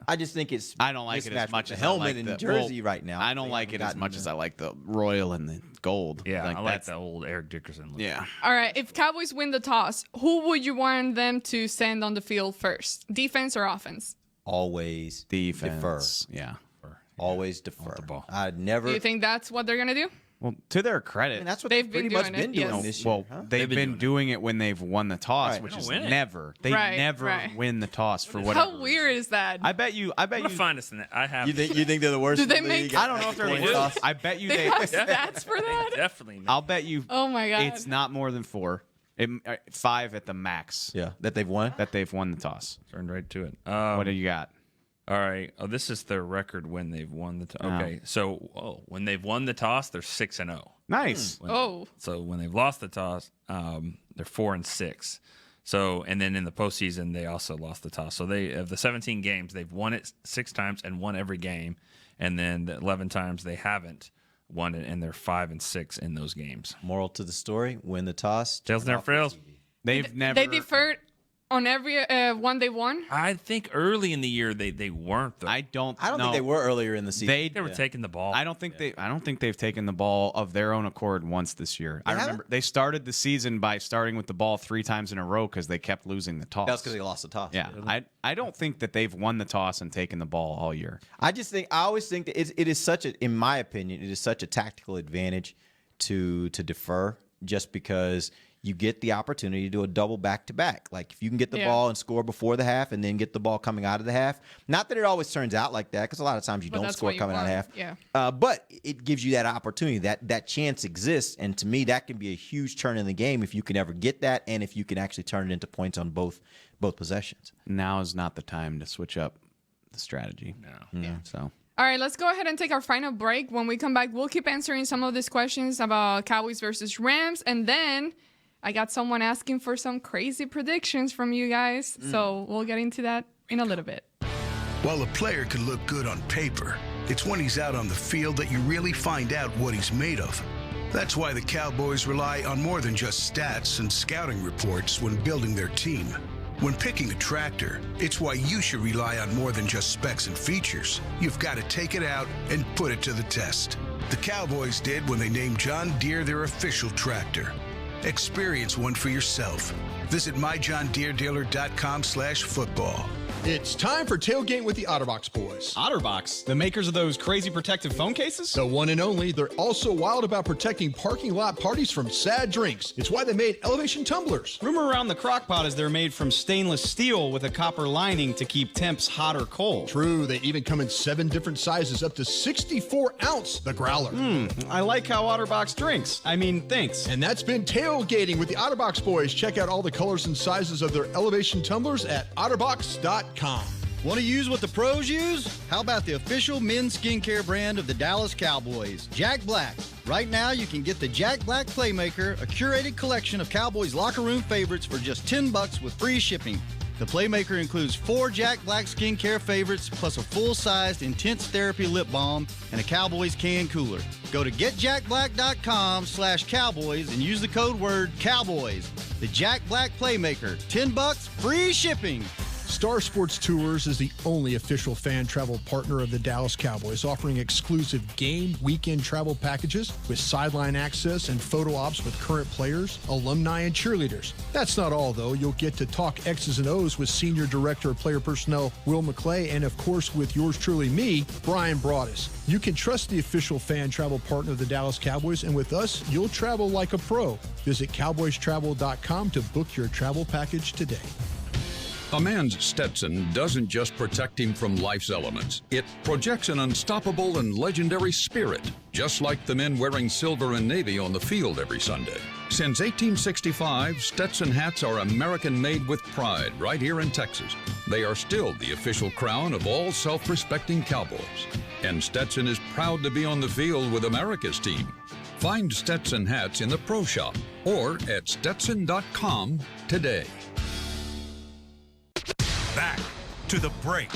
[SPEAKER 7] I just think it's.
[SPEAKER 6] I don't like it as much
[SPEAKER 7] as
[SPEAKER 6] as
[SPEAKER 7] the helmet
[SPEAKER 6] I like
[SPEAKER 7] and
[SPEAKER 6] the
[SPEAKER 7] jersey right now.
[SPEAKER 6] I don't like it as much as I like the royal and the gold.
[SPEAKER 8] Yeah, I like the old Eric Dickerson look.
[SPEAKER 6] Yeah.
[SPEAKER 5] All right, if Cowboys win the toss, who would you want them to send on the field first? Defense or offense?
[SPEAKER 7] Always
[SPEAKER 6] defense.
[SPEAKER 7] Defer.
[SPEAKER 6] Yeah.
[SPEAKER 7] Always defer.
[SPEAKER 8] The ball.
[SPEAKER 7] I'd never.
[SPEAKER 5] Do you think that's what they're gonna do?
[SPEAKER 6] Well, to their credit,
[SPEAKER 7] that's what
[SPEAKER 5] they've
[SPEAKER 7] pretty
[SPEAKER 5] been
[SPEAKER 7] much
[SPEAKER 5] doing
[SPEAKER 7] been doing
[SPEAKER 5] yes.
[SPEAKER 7] this year.
[SPEAKER 6] Well, they've been doing it when they've won the toss,
[SPEAKER 7] Right.
[SPEAKER 6] which
[SPEAKER 8] They
[SPEAKER 6] is
[SPEAKER 8] don't win it.
[SPEAKER 6] never. They never win the toss for whatever.
[SPEAKER 5] How weird is that?
[SPEAKER 6] I bet you.
[SPEAKER 8] I'm gonna find us in that. I have.
[SPEAKER 7] You think they're the worst?
[SPEAKER 5] Do
[SPEAKER 7] in
[SPEAKER 5] they
[SPEAKER 7] the
[SPEAKER 5] make-
[SPEAKER 7] league?
[SPEAKER 6] I don't know if they're the worst. I bet you
[SPEAKER 5] they
[SPEAKER 6] they.
[SPEAKER 5] have stats for that?
[SPEAKER 8] Definitely.
[SPEAKER 6] I'll bet you.
[SPEAKER 5] Oh my god!
[SPEAKER 6] It's not more than 4. 5 at the max.
[SPEAKER 7] Yeah, that they've won.
[SPEAKER 6] That they've won the toss.
[SPEAKER 8] Turned right to it.
[SPEAKER 6] What do you got?
[SPEAKER 8] All right. Oh, this is their record when they've won the toss. Okay. So, when they've won the toss, they're 6-0.
[SPEAKER 6] Nice.
[SPEAKER 8] So when they've lost the toss, they're 4-6. So, and then in the postseason, they also lost the toss. So they of the 17 games, they've won it 6 times and won every game, and then the 11 times they haven't won it, and they're 5-6 in those games.
[SPEAKER 7] Moral to the story: win the toss.
[SPEAKER 8] Tails never fails.
[SPEAKER 6] They've never.
[SPEAKER 5] They deferred on every one they won.
[SPEAKER 8] I think early in the year they weren't. Though.
[SPEAKER 6] I don't
[SPEAKER 7] think they were earlier in the season.
[SPEAKER 8] They were taking the ball.
[SPEAKER 6] I don't think they've taken the ball of their own accord once this year. I remember they started the season by starting with the ball 3 times in a row because they kept losing the toss.
[SPEAKER 7] That's because they lost the toss.
[SPEAKER 6] Yeah, I don't think that they've won the toss and taken the ball all year.
[SPEAKER 7] I always think that it is such a, in my opinion, it is such a tactical advantage to defer, just because you get the opportunity to do a double back-to-back. Like if you can get the ball and score before the half and then get the ball coming out of the half. Not that it always turns out like that, because a lot of times you don't score coming out of half.
[SPEAKER 5] Yeah.
[SPEAKER 7] But it gives you that opportunity. That chance exists. And to me, that can be a huge turn in the game if you can ever get that and if you can actually turn it into points on both possessions.
[SPEAKER 6] Now is not the time to switch up the strategy.
[SPEAKER 8] No.
[SPEAKER 5] Yeah.
[SPEAKER 6] So.
[SPEAKER 5] All right, let's go ahead and take our final break. When we come back, we'll keep answering some of these questions about Cowboys versus Rams, and then I got someone asking for some crazy predictions from you guys, so we'll get into that in a little bit.
[SPEAKER 14] While a player can look good on paper, it's when he's out on the field that you really find out what he's made of. That's why the Cowboys rely on more than just stats and scouting reports when building their team. When picking a tractor, it's why you should rely on more than just specs and features. You've got to take it out and put it to the test. The Cowboys did when they named John Deere their official tractor. Experience one for yourself. Visit myjohndeeredealer.com/football.
[SPEAKER 12] It's time for Tailgate with the OtterBox boys.
[SPEAKER 15] OtterBox, the makers of those crazy protective phone cases?
[SPEAKER 12] The one and only. They're also wild about protecting parking lot parties from sad drinks. It's why they made elevation tumblers.
[SPEAKER 15] Rumor around the crockpot is they're made from stainless steel with a copper lining to keep temps hot or cold.
[SPEAKER 12] True, they even come in 7 different sizes, up to 64 ounce, the growler.
[SPEAKER 15] I like how OtterBox drinks. Thinks.
[SPEAKER 12] And that's been Tailgating with the OtterBox boys. Check out all the colors and sizes of their elevation tumblers at otterbox.com.
[SPEAKER 13] Want to use what the pros use? How about the official men's skincare brand of the Dallas Cowboys, Jack Black? Right now, you can get the Jack Black Playmaker, a curated collection of Cowboys locker room favorites for just $10 with free shipping. The Playmaker includes 4 Jack Black skincare favorites, plus a full-sized Intense Therapy lip balm and a Cowboys can cooler. Go to getjackblack.com/Cowboys and use the code word Cowboys. The Jack Black Playmaker, $10, free shipping.
[SPEAKER 12] Star Sports Tours is the only official fan travel partner of the Dallas Cowboys, offering exclusive game weekend travel packages with sideline access and photo ops with current players, alumni, and cheerleaders. That's not all, though. You'll get to talk X's and O's with Senior Director of Player Personnel Will McClay, and of course with yours truly, me, Brian Broaddus. You can trust the official fan travel partner of the Dallas Cowboys, and with us, you'll travel like a pro. Visit cowboystravel.com to book your travel package today.
[SPEAKER 16] A man's Stetson doesn't just protect him from life's elements. It projects an unstoppable and legendary spirit, just like the men wearing silver and navy on the field every Sunday. Since 1865, Stetson hats are American-made with pride right here in Texas. They are still the official crown of all self-respecting Cowboys. And Stetson is proud to be on the field with America's team. Find Stetson hats in the Pro Shop or at Stetson.com today.
[SPEAKER 3] Back to the break.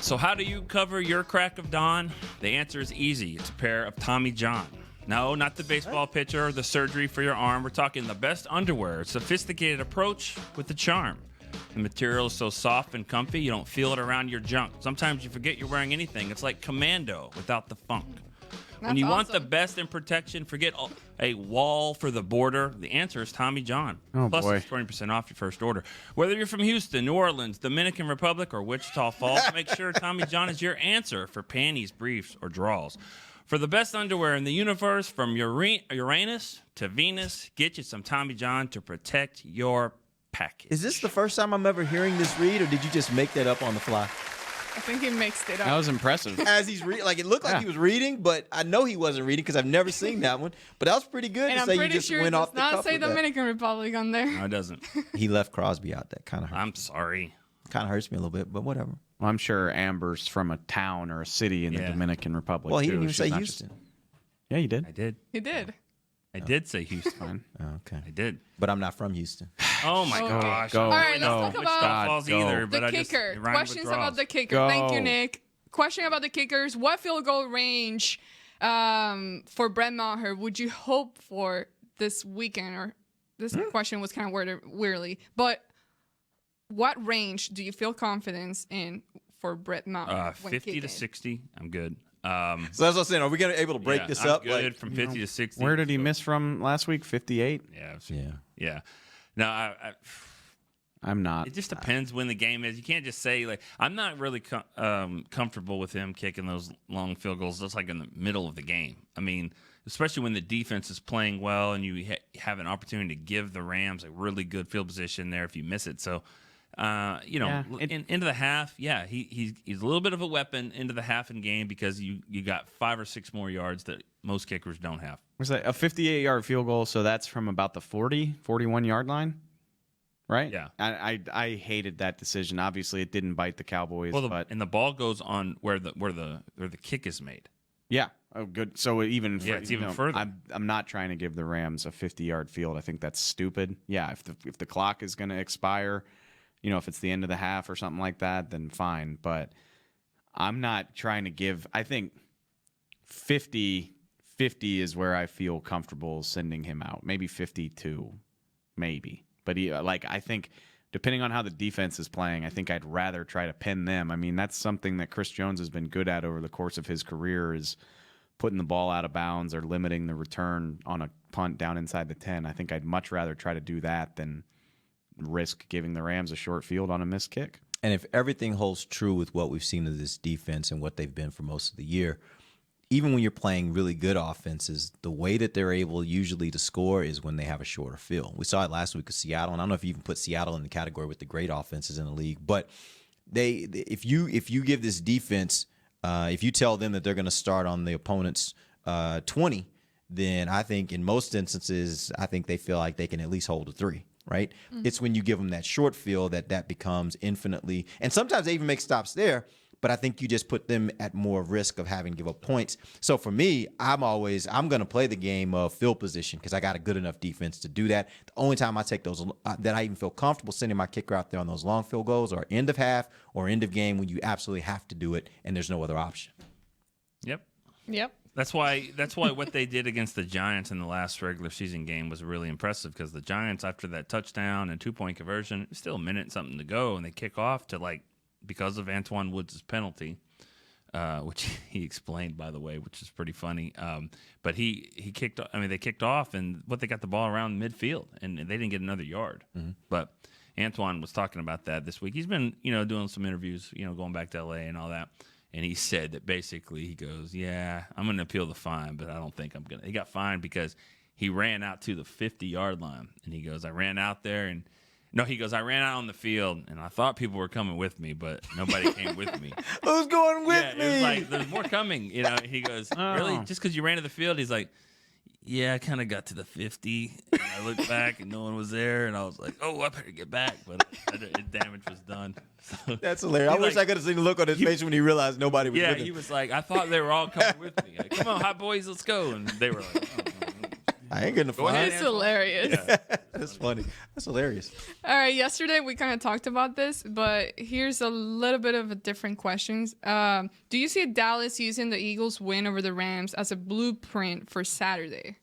[SPEAKER 8] So how do you cover your crack of dawn? The answer is easy. It's a pair of Tommy John. No, not the baseball pitcher or the surgery for your arm. We're talking the best underwear. A sophisticated approach with the charm. The material is so soft and comfy, you don't feel it around your junk. Sometimes you forget you're wearing anything. It's like Commando without the funk. When you want the best in protection, forget a wall for the border. The answer is Tommy John.
[SPEAKER 6] Oh,
[SPEAKER 8] Plus,
[SPEAKER 6] boy.
[SPEAKER 8] it's 20% off your first order. Whether you're from Houston, New Orleans, Dominican Republic, or Wichita Falls, make sure Tommy John is your answer for panties, briefs, or draws. For the best underwear in the universe, from Uranus to Venus, get you some Tommy John to protect your package.
[SPEAKER 7] Is this the first time I'm ever hearing this read, or did you just make that up on the fly?
[SPEAKER 5] I think he mixed it up.
[SPEAKER 6] That was impressive.
[SPEAKER 7] As he's reading, like it looked like he was reading, but I know he wasn't reading because I've never seen that one. But that was pretty good
[SPEAKER 5] And
[SPEAKER 7] to
[SPEAKER 5] I'm
[SPEAKER 7] say you
[SPEAKER 5] pretty
[SPEAKER 7] just
[SPEAKER 5] sure it
[SPEAKER 7] went
[SPEAKER 5] does
[SPEAKER 7] off the
[SPEAKER 5] not
[SPEAKER 7] cuff
[SPEAKER 5] say
[SPEAKER 7] with that.
[SPEAKER 5] Dominican Republic on there.
[SPEAKER 8] No, it doesn't.
[SPEAKER 7] He left Crosby out. That kind of hurt.
[SPEAKER 8] I'm sorry.
[SPEAKER 7] Kind of hurts me a little bit, but whatever.
[SPEAKER 6] Well, I'm sure Amber's from a town or a city in the Dominican Republic.
[SPEAKER 7] Well, he
[SPEAKER 6] too.
[SPEAKER 7] didn't even
[SPEAKER 6] She's
[SPEAKER 7] say
[SPEAKER 6] not
[SPEAKER 7] Houston.
[SPEAKER 6] Yeah, you did.
[SPEAKER 8] I did.
[SPEAKER 5] He did.
[SPEAKER 8] I did say Houston.
[SPEAKER 7] Okay.
[SPEAKER 8] I did.
[SPEAKER 7] But I'm not from Houston.
[SPEAKER 8] Oh, my gosh.
[SPEAKER 6] Go.
[SPEAKER 5] All right, let's talk
[SPEAKER 8] Wichita
[SPEAKER 5] about
[SPEAKER 8] Falls
[SPEAKER 6] go.
[SPEAKER 8] either,
[SPEAKER 5] the
[SPEAKER 8] but
[SPEAKER 5] kicker.
[SPEAKER 8] it rhymed with
[SPEAKER 5] Questions about
[SPEAKER 8] draws.
[SPEAKER 5] the kicker.
[SPEAKER 6] Go.
[SPEAKER 5] Thank you, Nick. Question about the kickers. What field goal range for Brett Maher would you hope for this weekend? Or this question was kind of worded weirdly. But what range do you feel confidence in for Brett Maher? when
[SPEAKER 8] 50 to
[SPEAKER 5] kicking?
[SPEAKER 8] 60. I'm good.
[SPEAKER 7] So that's what I'm saying. Are we going to able to break this
[SPEAKER 8] I'm
[SPEAKER 7] up?
[SPEAKER 8] good
[SPEAKER 7] Like,
[SPEAKER 8] from 50 to 60.
[SPEAKER 6] Where did he miss from last week? 58?
[SPEAKER 8] Yeah. No,
[SPEAKER 6] I'm not.
[SPEAKER 8] it just depends when the game is. You can't just say, like, I'm not really comfortable with him kicking those long field goals just like in the middle of the game. I mean, especially when the defense is playing well and you have an opportunity to give the Rams a really good field position there if you miss it. So, into the half, he's a little bit of a weapon into the half in game because you got 5 or 6 more yards that most kickers don't have.
[SPEAKER 6] Was that a 58-yard field goal? So that's from about the 41-yard line, right?
[SPEAKER 8] Yeah.
[SPEAKER 6] I hated that decision. Obviously, it didn't bite the Cowboys.
[SPEAKER 8] Well, and the ball goes on where the kick is made.
[SPEAKER 6] Yeah. Oh, good. So even
[SPEAKER 8] it's even further.
[SPEAKER 6] I'm not trying to give the Rams a 50-yard field. I think that's stupid. Yeah. If the clock is going to expire, if it's the end of the half or something like that, then fine. But I'm not trying to give. I think 50 50 is where I feel comfortable sending him out. Maybe 52, maybe. But I think depending on how the defense is playing, I think I'd rather try to pin them. I mean, that's something that Chris Jones has been good at over the course of his career, is putting the ball out of bounds or limiting the return on a punt down inside the 10. I think I'd much rather try to do that than risk giving the Rams a short field on a missed kick.
[SPEAKER 7] And if everything holds true with what we've seen of this defense and what they've been for most of the year, even when you're playing really good offenses, the way that they're able usually to score is when they have a shorter field. We saw it last week with Seattle, and I don't know if you even put Seattle in the category with the great offenses in the league, but if you give this defense, if you tell them that they're going to start on the opponent's 20, then I think in most instances, I think they feel like they can at least hold a 3. Right? Mm-hmm. It's when you give them that short field that becomes infinitely, and sometimes they even make stops there, but I think you just put them at more risk of having to give up points. So for me, I'm going to play the game of field position because I got a good enough defense to do that. The only time I take those, that I even feel comfortable sending my kicker out there on those long field goals are end of half or end of game when you absolutely have to do it and there's no other option.
[SPEAKER 8] Yep.
[SPEAKER 5] That's
[SPEAKER 8] why what they did against the Giants in the last regular season game was really impressive, because the Giants, after that touchdown and 2-point conversion, still a minute something to go, and they kick off to because of Antoine Woods' penalty, which he explained, by the way, which is pretty funny. But they kicked off, and they got the ball around midfield, and they didn't get another yard. Mm-hmm. But Antoine was talking about that this week. He's been, doing some interviews, going back to LA and all that. And he said that basically he goes, yeah, I'm going to appeal the fine, but I don't think I'm going to. He got fined because he ran out to the 50-yard line. And he goes, I ran out there and – no, he goes, I ran out on the field, and I thought people were coming with me, but nobody came with me.
[SPEAKER 7] Who's going with me?
[SPEAKER 8] It was like, there's more coming. He goes, really? Just because you ran to the field? He's like, yeah, I kind of got to the 50, and I looked back, and no one was there, and I was like, oh, I better get back. But the damage was done. So,
[SPEAKER 7] that's hilarious. I wish I could have seen the look on his face when he realized nobody was with him.
[SPEAKER 8] Yeah, he was like, I thought they were all coming with me. Like, come on, hot boys, let's go. And they were like,
[SPEAKER 7] I ain't getting a fine.
[SPEAKER 5] It's hilarious.
[SPEAKER 7] Yeah. That's funny. That's hilarious.
[SPEAKER 5] All right, yesterday we kind of talked about this, but here's a little bit of a different questions. Do you see Dallas using the Eagles' win over the Rams as a blueprint for Saturday?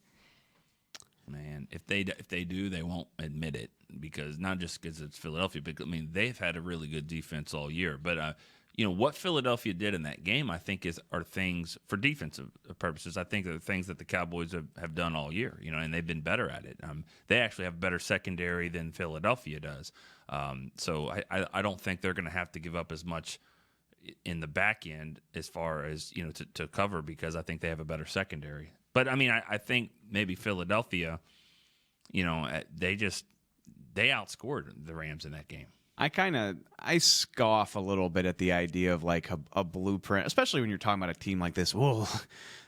[SPEAKER 8] Man, if they do, they won't admit it, because not just because it's Philadelphia, but they've had a really good defense all year. But what Philadelphia did in that game, I think are things for defensive purposes. I think are things that the Cowboys have done all year, and they've been better at it. They actually have a better secondary than Philadelphia does. So I don't think they're going to have to give up as much in the back end as far as to cover, because I think they have a better secondary. But I think maybe Philadelphia, they outscored the Rams in that game.
[SPEAKER 6] I scoff a little bit at the idea of like a blueprint, especially when you're talking about a team like this. Well,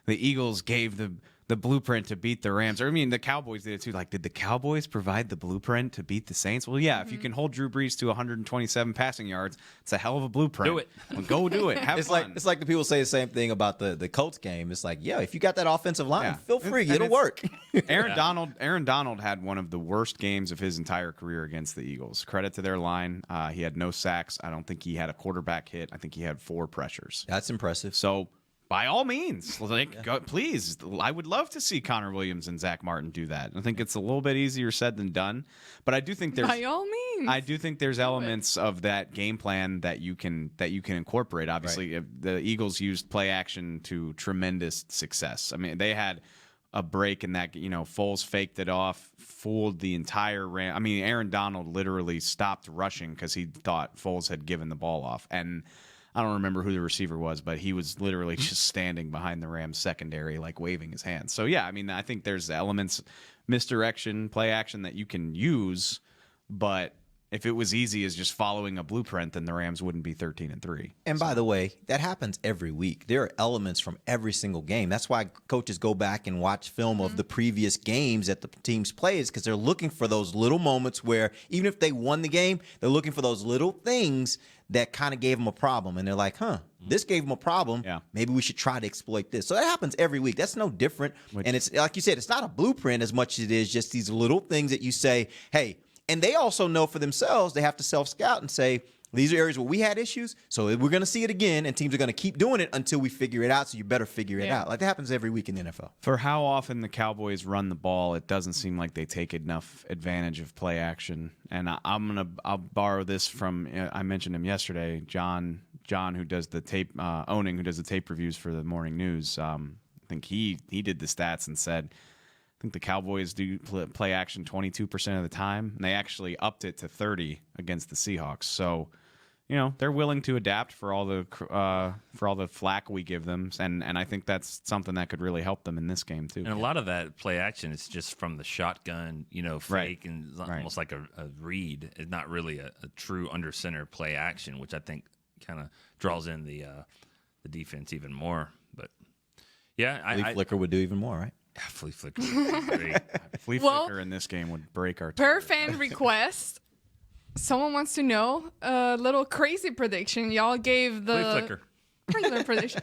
[SPEAKER 6] the Eagles gave the blueprint to beat the Rams. Or, the Cowboys did it too. Like, did the Cowboys provide the blueprint to beat the Saints? Well, yeah, if you can hold Drew Brees to 127 passing yards, it's a hell of a blueprint.
[SPEAKER 8] Do it.
[SPEAKER 6] Well, go do it. Have fun.
[SPEAKER 7] It's like the people say the same thing about the Colts game. It's like, yeah, if you got that offensive line, feel free. It'll work.
[SPEAKER 6] Aaron Donald had one of the worst games of his entire career against the Eagles. Credit to their line. He had no sacks. I don't think he had a quarterback hit. I think he had 4 pressures.
[SPEAKER 7] That's impressive.
[SPEAKER 6] So, by all means, please. I would love to see Connor Williams and Zach Martin do that. I think it's a little bit easier said than done, but I do think there's
[SPEAKER 5] by all means.
[SPEAKER 6] I do think there's elements of that game plan that you can incorporate. Obviously, the Eagles used play action to tremendous success. They had a break in that. Foles faked it off, fooled the entire Ram. Aaron Donald literally stopped rushing because he thought Foles had given the ball off, and I don't remember who the receiver was, but he was literally just standing behind the Rams secondary, like waving his hands. So, yeah, I think there's elements, misdirection, play action that you can use, but if it was easy as just following a blueprint, then the Rams wouldn't be 13-3.
[SPEAKER 7] And by the way, that happens every week. There are elements from every single game. That's why coaches go back and watch film of the previous games that the teams play, is because they're looking for those little moments where even if they won the game, they're looking for those little things that kind of gave them a problem. And they're like, this gave them a problem.
[SPEAKER 6] Yeah.
[SPEAKER 7] Maybe we should try to exploit this. So that happens every week. That's no different. And it's like you said, it's not a blueprint as much as it is just these little things that you say, hey, and they also know for themselves, they have to self-scout and say, These are areas where we had issues, so we're going to see it again, and teams are going to keep doing it until we figure it out, so you better figure it out. Like that happens every week in the NFL.
[SPEAKER 6] For how often the Cowboys run the ball, it doesn't seem like they take enough advantage of play action. And I'll borrow this from, I mentioned him yesterday, John, who does the tape, who does the tape reviews for the morning news. I think he did the stats and said, I think the Cowboys do play action 22% of the time, and they actually upped it to 30 against the Seahawks. So, they're willing to adapt for all the flack we give them, and I think that's something that could really help them in this game too.
[SPEAKER 8] And a lot of that play action is just from the shotgun, fake and almost like a read. It's not really a true under center play action, which I think kind of draws in the defense even more. But yeah,
[SPEAKER 7] Flea flicker would do even more, right?
[SPEAKER 8] Yeah, flea flicker. Flea
[SPEAKER 6] flicker in this game would break our.
[SPEAKER 5] Per fan request, someone wants to know a little crazy prediction. Y'all gave the
[SPEAKER 8] flea flicker.
[SPEAKER 5] Regular prediction.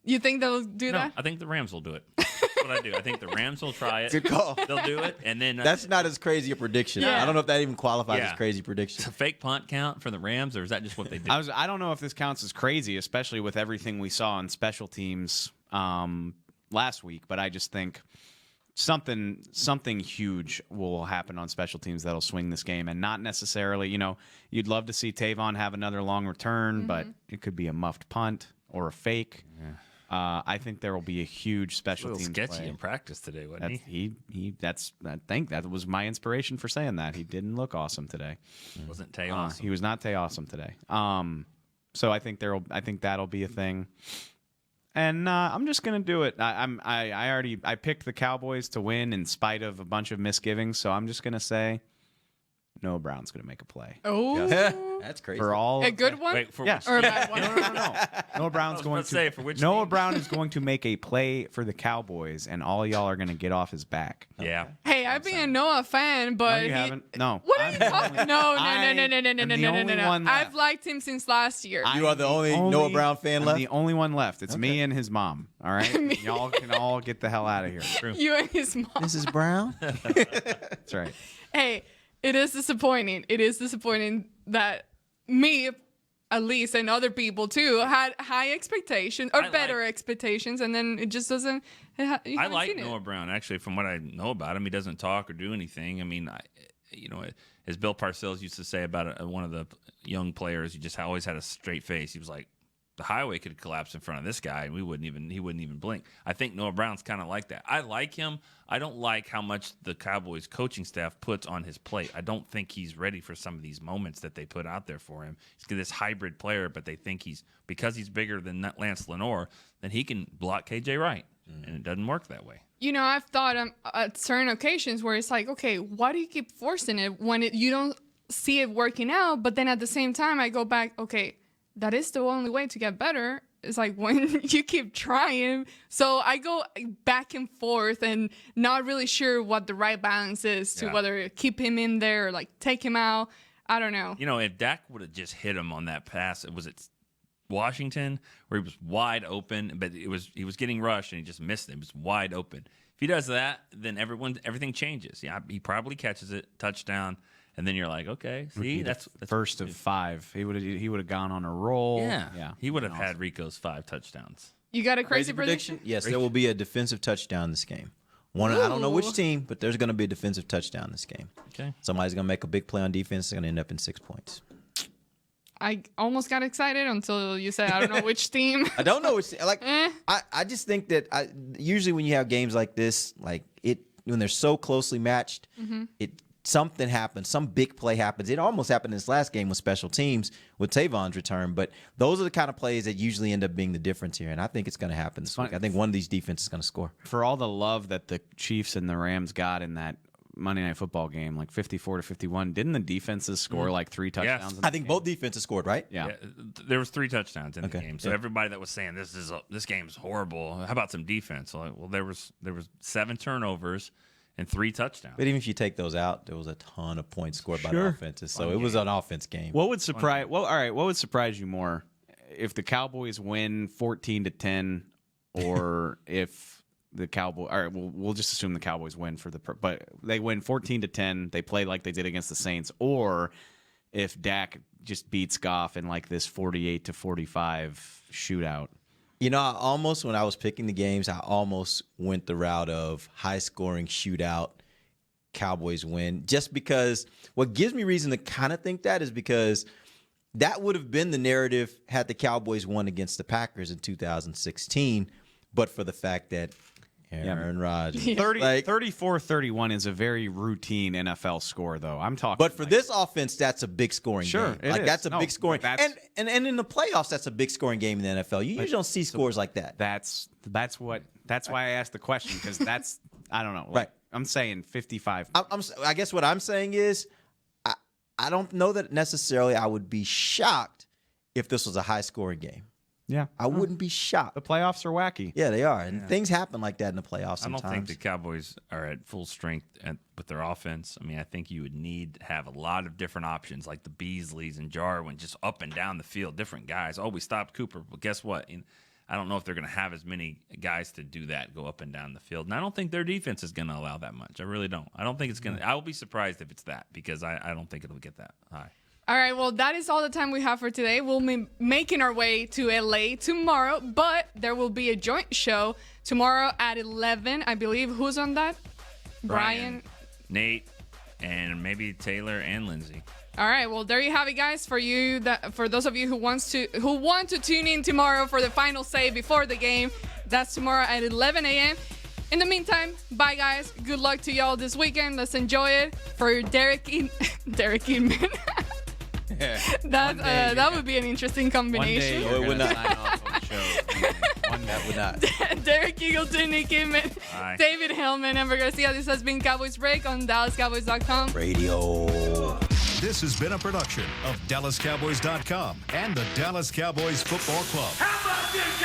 [SPEAKER 5] You think they'll do that?
[SPEAKER 8] I think the Rams will do it. That's what I do. I think the Rams will try it.
[SPEAKER 7] Good call.
[SPEAKER 8] They'll do it, and then
[SPEAKER 7] that's not as crazy a prediction.
[SPEAKER 5] Yeah.
[SPEAKER 7] I don't know if that even qualifies as crazy prediction.
[SPEAKER 8] It's a fake punt count for the Rams, or is that just what they do?
[SPEAKER 6] I don't know if this counts as crazy, especially with everything we saw on special teams last week, but I just think something huge will happen on special teams that'll swing this game, and not necessarily, you'd love to see Tavon have another long return, but it could be a muffed punt or a fake.
[SPEAKER 8] Yeah.
[SPEAKER 6] I think there will be a huge special teams
[SPEAKER 8] sketchy
[SPEAKER 6] play.
[SPEAKER 8] in practice today, wasn't he?
[SPEAKER 6] I think that was my inspiration for saying that. He didn't look awesome today.
[SPEAKER 8] Wasn't Tay awesome?
[SPEAKER 6] He was not Tay awesome today. So I think that'll be a thing. And I'm just gonna do it. I picked the Cowboys to win in spite of a bunch of misgivings. So I'm just gonna say Noah Brown's gonna make a play.
[SPEAKER 5] Oh,
[SPEAKER 7] that's crazy.
[SPEAKER 6] For all
[SPEAKER 5] a good one?
[SPEAKER 6] Yes.
[SPEAKER 5] Or a bad one?
[SPEAKER 6] No. Noah Brown's going to Noah Brown is going to make a play for the Cowboys, and all y'all are gonna get off his back.
[SPEAKER 8] Yeah.
[SPEAKER 5] Hey, I've been a Noah fan, but
[SPEAKER 6] you haven't. No.
[SPEAKER 5] What are you talking? No.
[SPEAKER 6] one
[SPEAKER 5] I've liked him since last year.
[SPEAKER 7] You are the only Noah Brown fan left?
[SPEAKER 6] I'm the only one left. It's me and his mom. All right? Y'all can all get the hell out of here. True.
[SPEAKER 5] You and his mom.
[SPEAKER 7] Mrs. Brown?
[SPEAKER 6] That's right.
[SPEAKER 5] Hey, it is disappointing. It is disappointing that me, at least, and other people too, had high expectations or better expectations, and then it just doesn't.
[SPEAKER 8] I like Noah Brown, actually. From what I know about him, he doesn't talk or do anything. I mean, as Bill Parcells used to say about one of the young players, he just always had a straight face. He was like, the highway could collapse in front of this guy, and he wouldn't even blink. I think Noah Brown's kind of like that. I like him. I don't like how much the Cowboys coaching staff puts on his plate. I don't think he's ready for some of these moments that they put out there for him. He's this hybrid player, but they think because he's bigger than Lance Lenore, then he can block KJ Wright, and it doesn't work that way.
[SPEAKER 5] I've thought at certain occasions where it's like, okay, why do you keep forcing it when you don't see it working out? But then at the same time, I go back, okay, that is the only way to get better. It's like when you keep trying. So I go back and forth and not really sure what the right balance is to whether keep him in there or like take him out. I don't know.
[SPEAKER 8] If Dak would have just hit him on that pass, was it Washington where he was wide open, but he was getting rushed and he just missed it. It was wide open. If he does that, then everything changes. Yeah, he probably catches it, touchdown. And then you're like, okay, see, that's
[SPEAKER 6] first of 5. He would have gone on a roll.
[SPEAKER 8] Yeah. He would have had Rico's 5 touchdowns.
[SPEAKER 5] You got a crazy prediction?
[SPEAKER 7] Yes, there will be a defensive touchdown this game. I don't know which team, but there's going to be a defensive touchdown this game.
[SPEAKER 8] Okay.
[SPEAKER 7] Somebody's going to make a big play on defense. It's going to end up in 6 points.
[SPEAKER 5] I almost got excited until you said I don't know which team.
[SPEAKER 7] I don't know which. I just think that usually when you have games like this, when they're so closely matched, something happens, some big play happens. It almost happened in this last game with special teams with Tavon's return, but those are the kind of plays that usually end up being the difference here, and I think it's going to happen this week. I think one of these defenses is going to score.
[SPEAKER 6] For all the love that the Chiefs and the Rams got in that Monday Night Football game, 54-51, didn't the defenses score 3 touchdowns?
[SPEAKER 7] Yes. I think both defenses scored, right?
[SPEAKER 6] Yeah.
[SPEAKER 8] There was 3 touchdowns in the game. So everybody that was saying this game's horrible, how about some defense? There was 7 turnovers and 3 touchdowns.
[SPEAKER 7] But even if you take those out, there was a ton of points scored by the offenses. So it was an offense game.
[SPEAKER 6] What would surprise? Well, all right. What would surprise you more, if the Cowboys win 14-10, or if the Cowboys? All right, we'll just assume the Cowboys win but they win 14-10. They play like they did against the Saints, or if Dak just beats Goff in like this 48-45 shootout.
[SPEAKER 7] You know, when I was picking the games, I almost went the route of high-scoring shootout, Cowboys win, just because what gives me reason to kind of think that is because that would have been the narrative had the Cowboys won against the Packers in 2016, but for the fact that Aaron Rodgers.
[SPEAKER 6] 34-31 is a very routine NFL score, though. I'm talking.
[SPEAKER 7] But for this offense, that's a big scoring game.
[SPEAKER 6] It is.
[SPEAKER 7] That's a big scoring. And in the playoffs, that's a big scoring game in the NFL. You usually don't see scores like that.
[SPEAKER 6] That's why I asked the question, because that's, I don't know.
[SPEAKER 7] Right.
[SPEAKER 6] I'm saying 55.
[SPEAKER 7] I guess what I'm saying is I don't know that necessarily I would be shocked if this was a high-scoring game.
[SPEAKER 6] Yeah.
[SPEAKER 7] I wouldn't be shocked.
[SPEAKER 6] The playoffs are wacky.
[SPEAKER 7] Yeah, they are. And things happen like that in the playoffs sometimes.
[SPEAKER 8] I don't think the Cowboys are at full strength with their offense. I mean, I think you would need to have a lot of different options, like the Beasleys and Jarwin, just up and down the field, different guys. Oh, we stopped Cooper. But guess what? I don't know if they're going to have as many guys to do that, go up and down the field. And I don't think their defense is going to allow that much. I really don't. I don't think it's going to. I will be surprised if it's that, because I don't think it'll get that high.
[SPEAKER 5] All right, well, that is all the time we have for today. We'll be making our way to LA tomorrow, but there will be a joint show tomorrow at 11, I believe. Who's on that? Brian,
[SPEAKER 8] Nate, and maybe Taylor and Lindsay.
[SPEAKER 5] All right, well, there you have it, guys. For those of you who want to tune in tomorrow for the final say before the game, that's tomorrow at 11 a.m. In the meantime, bye, guys. Good luck to y'all this weekend. Let's enjoy it. For Derek Eatman. That would be an interesting combination.
[SPEAKER 6] One day
[SPEAKER 7] it would not.
[SPEAKER 6] sign off on the show.
[SPEAKER 7] That would not.
[SPEAKER 5] Derek Eagleton, Nick Eatman, David Hellman, Amber Garcia. This has been Cowboys Break on DallasCowboys.com.
[SPEAKER 7] Radio.
[SPEAKER 3] This has been a production of DallasCowboys.com and the Dallas Cowboys Football Club.
[SPEAKER 4] How about this,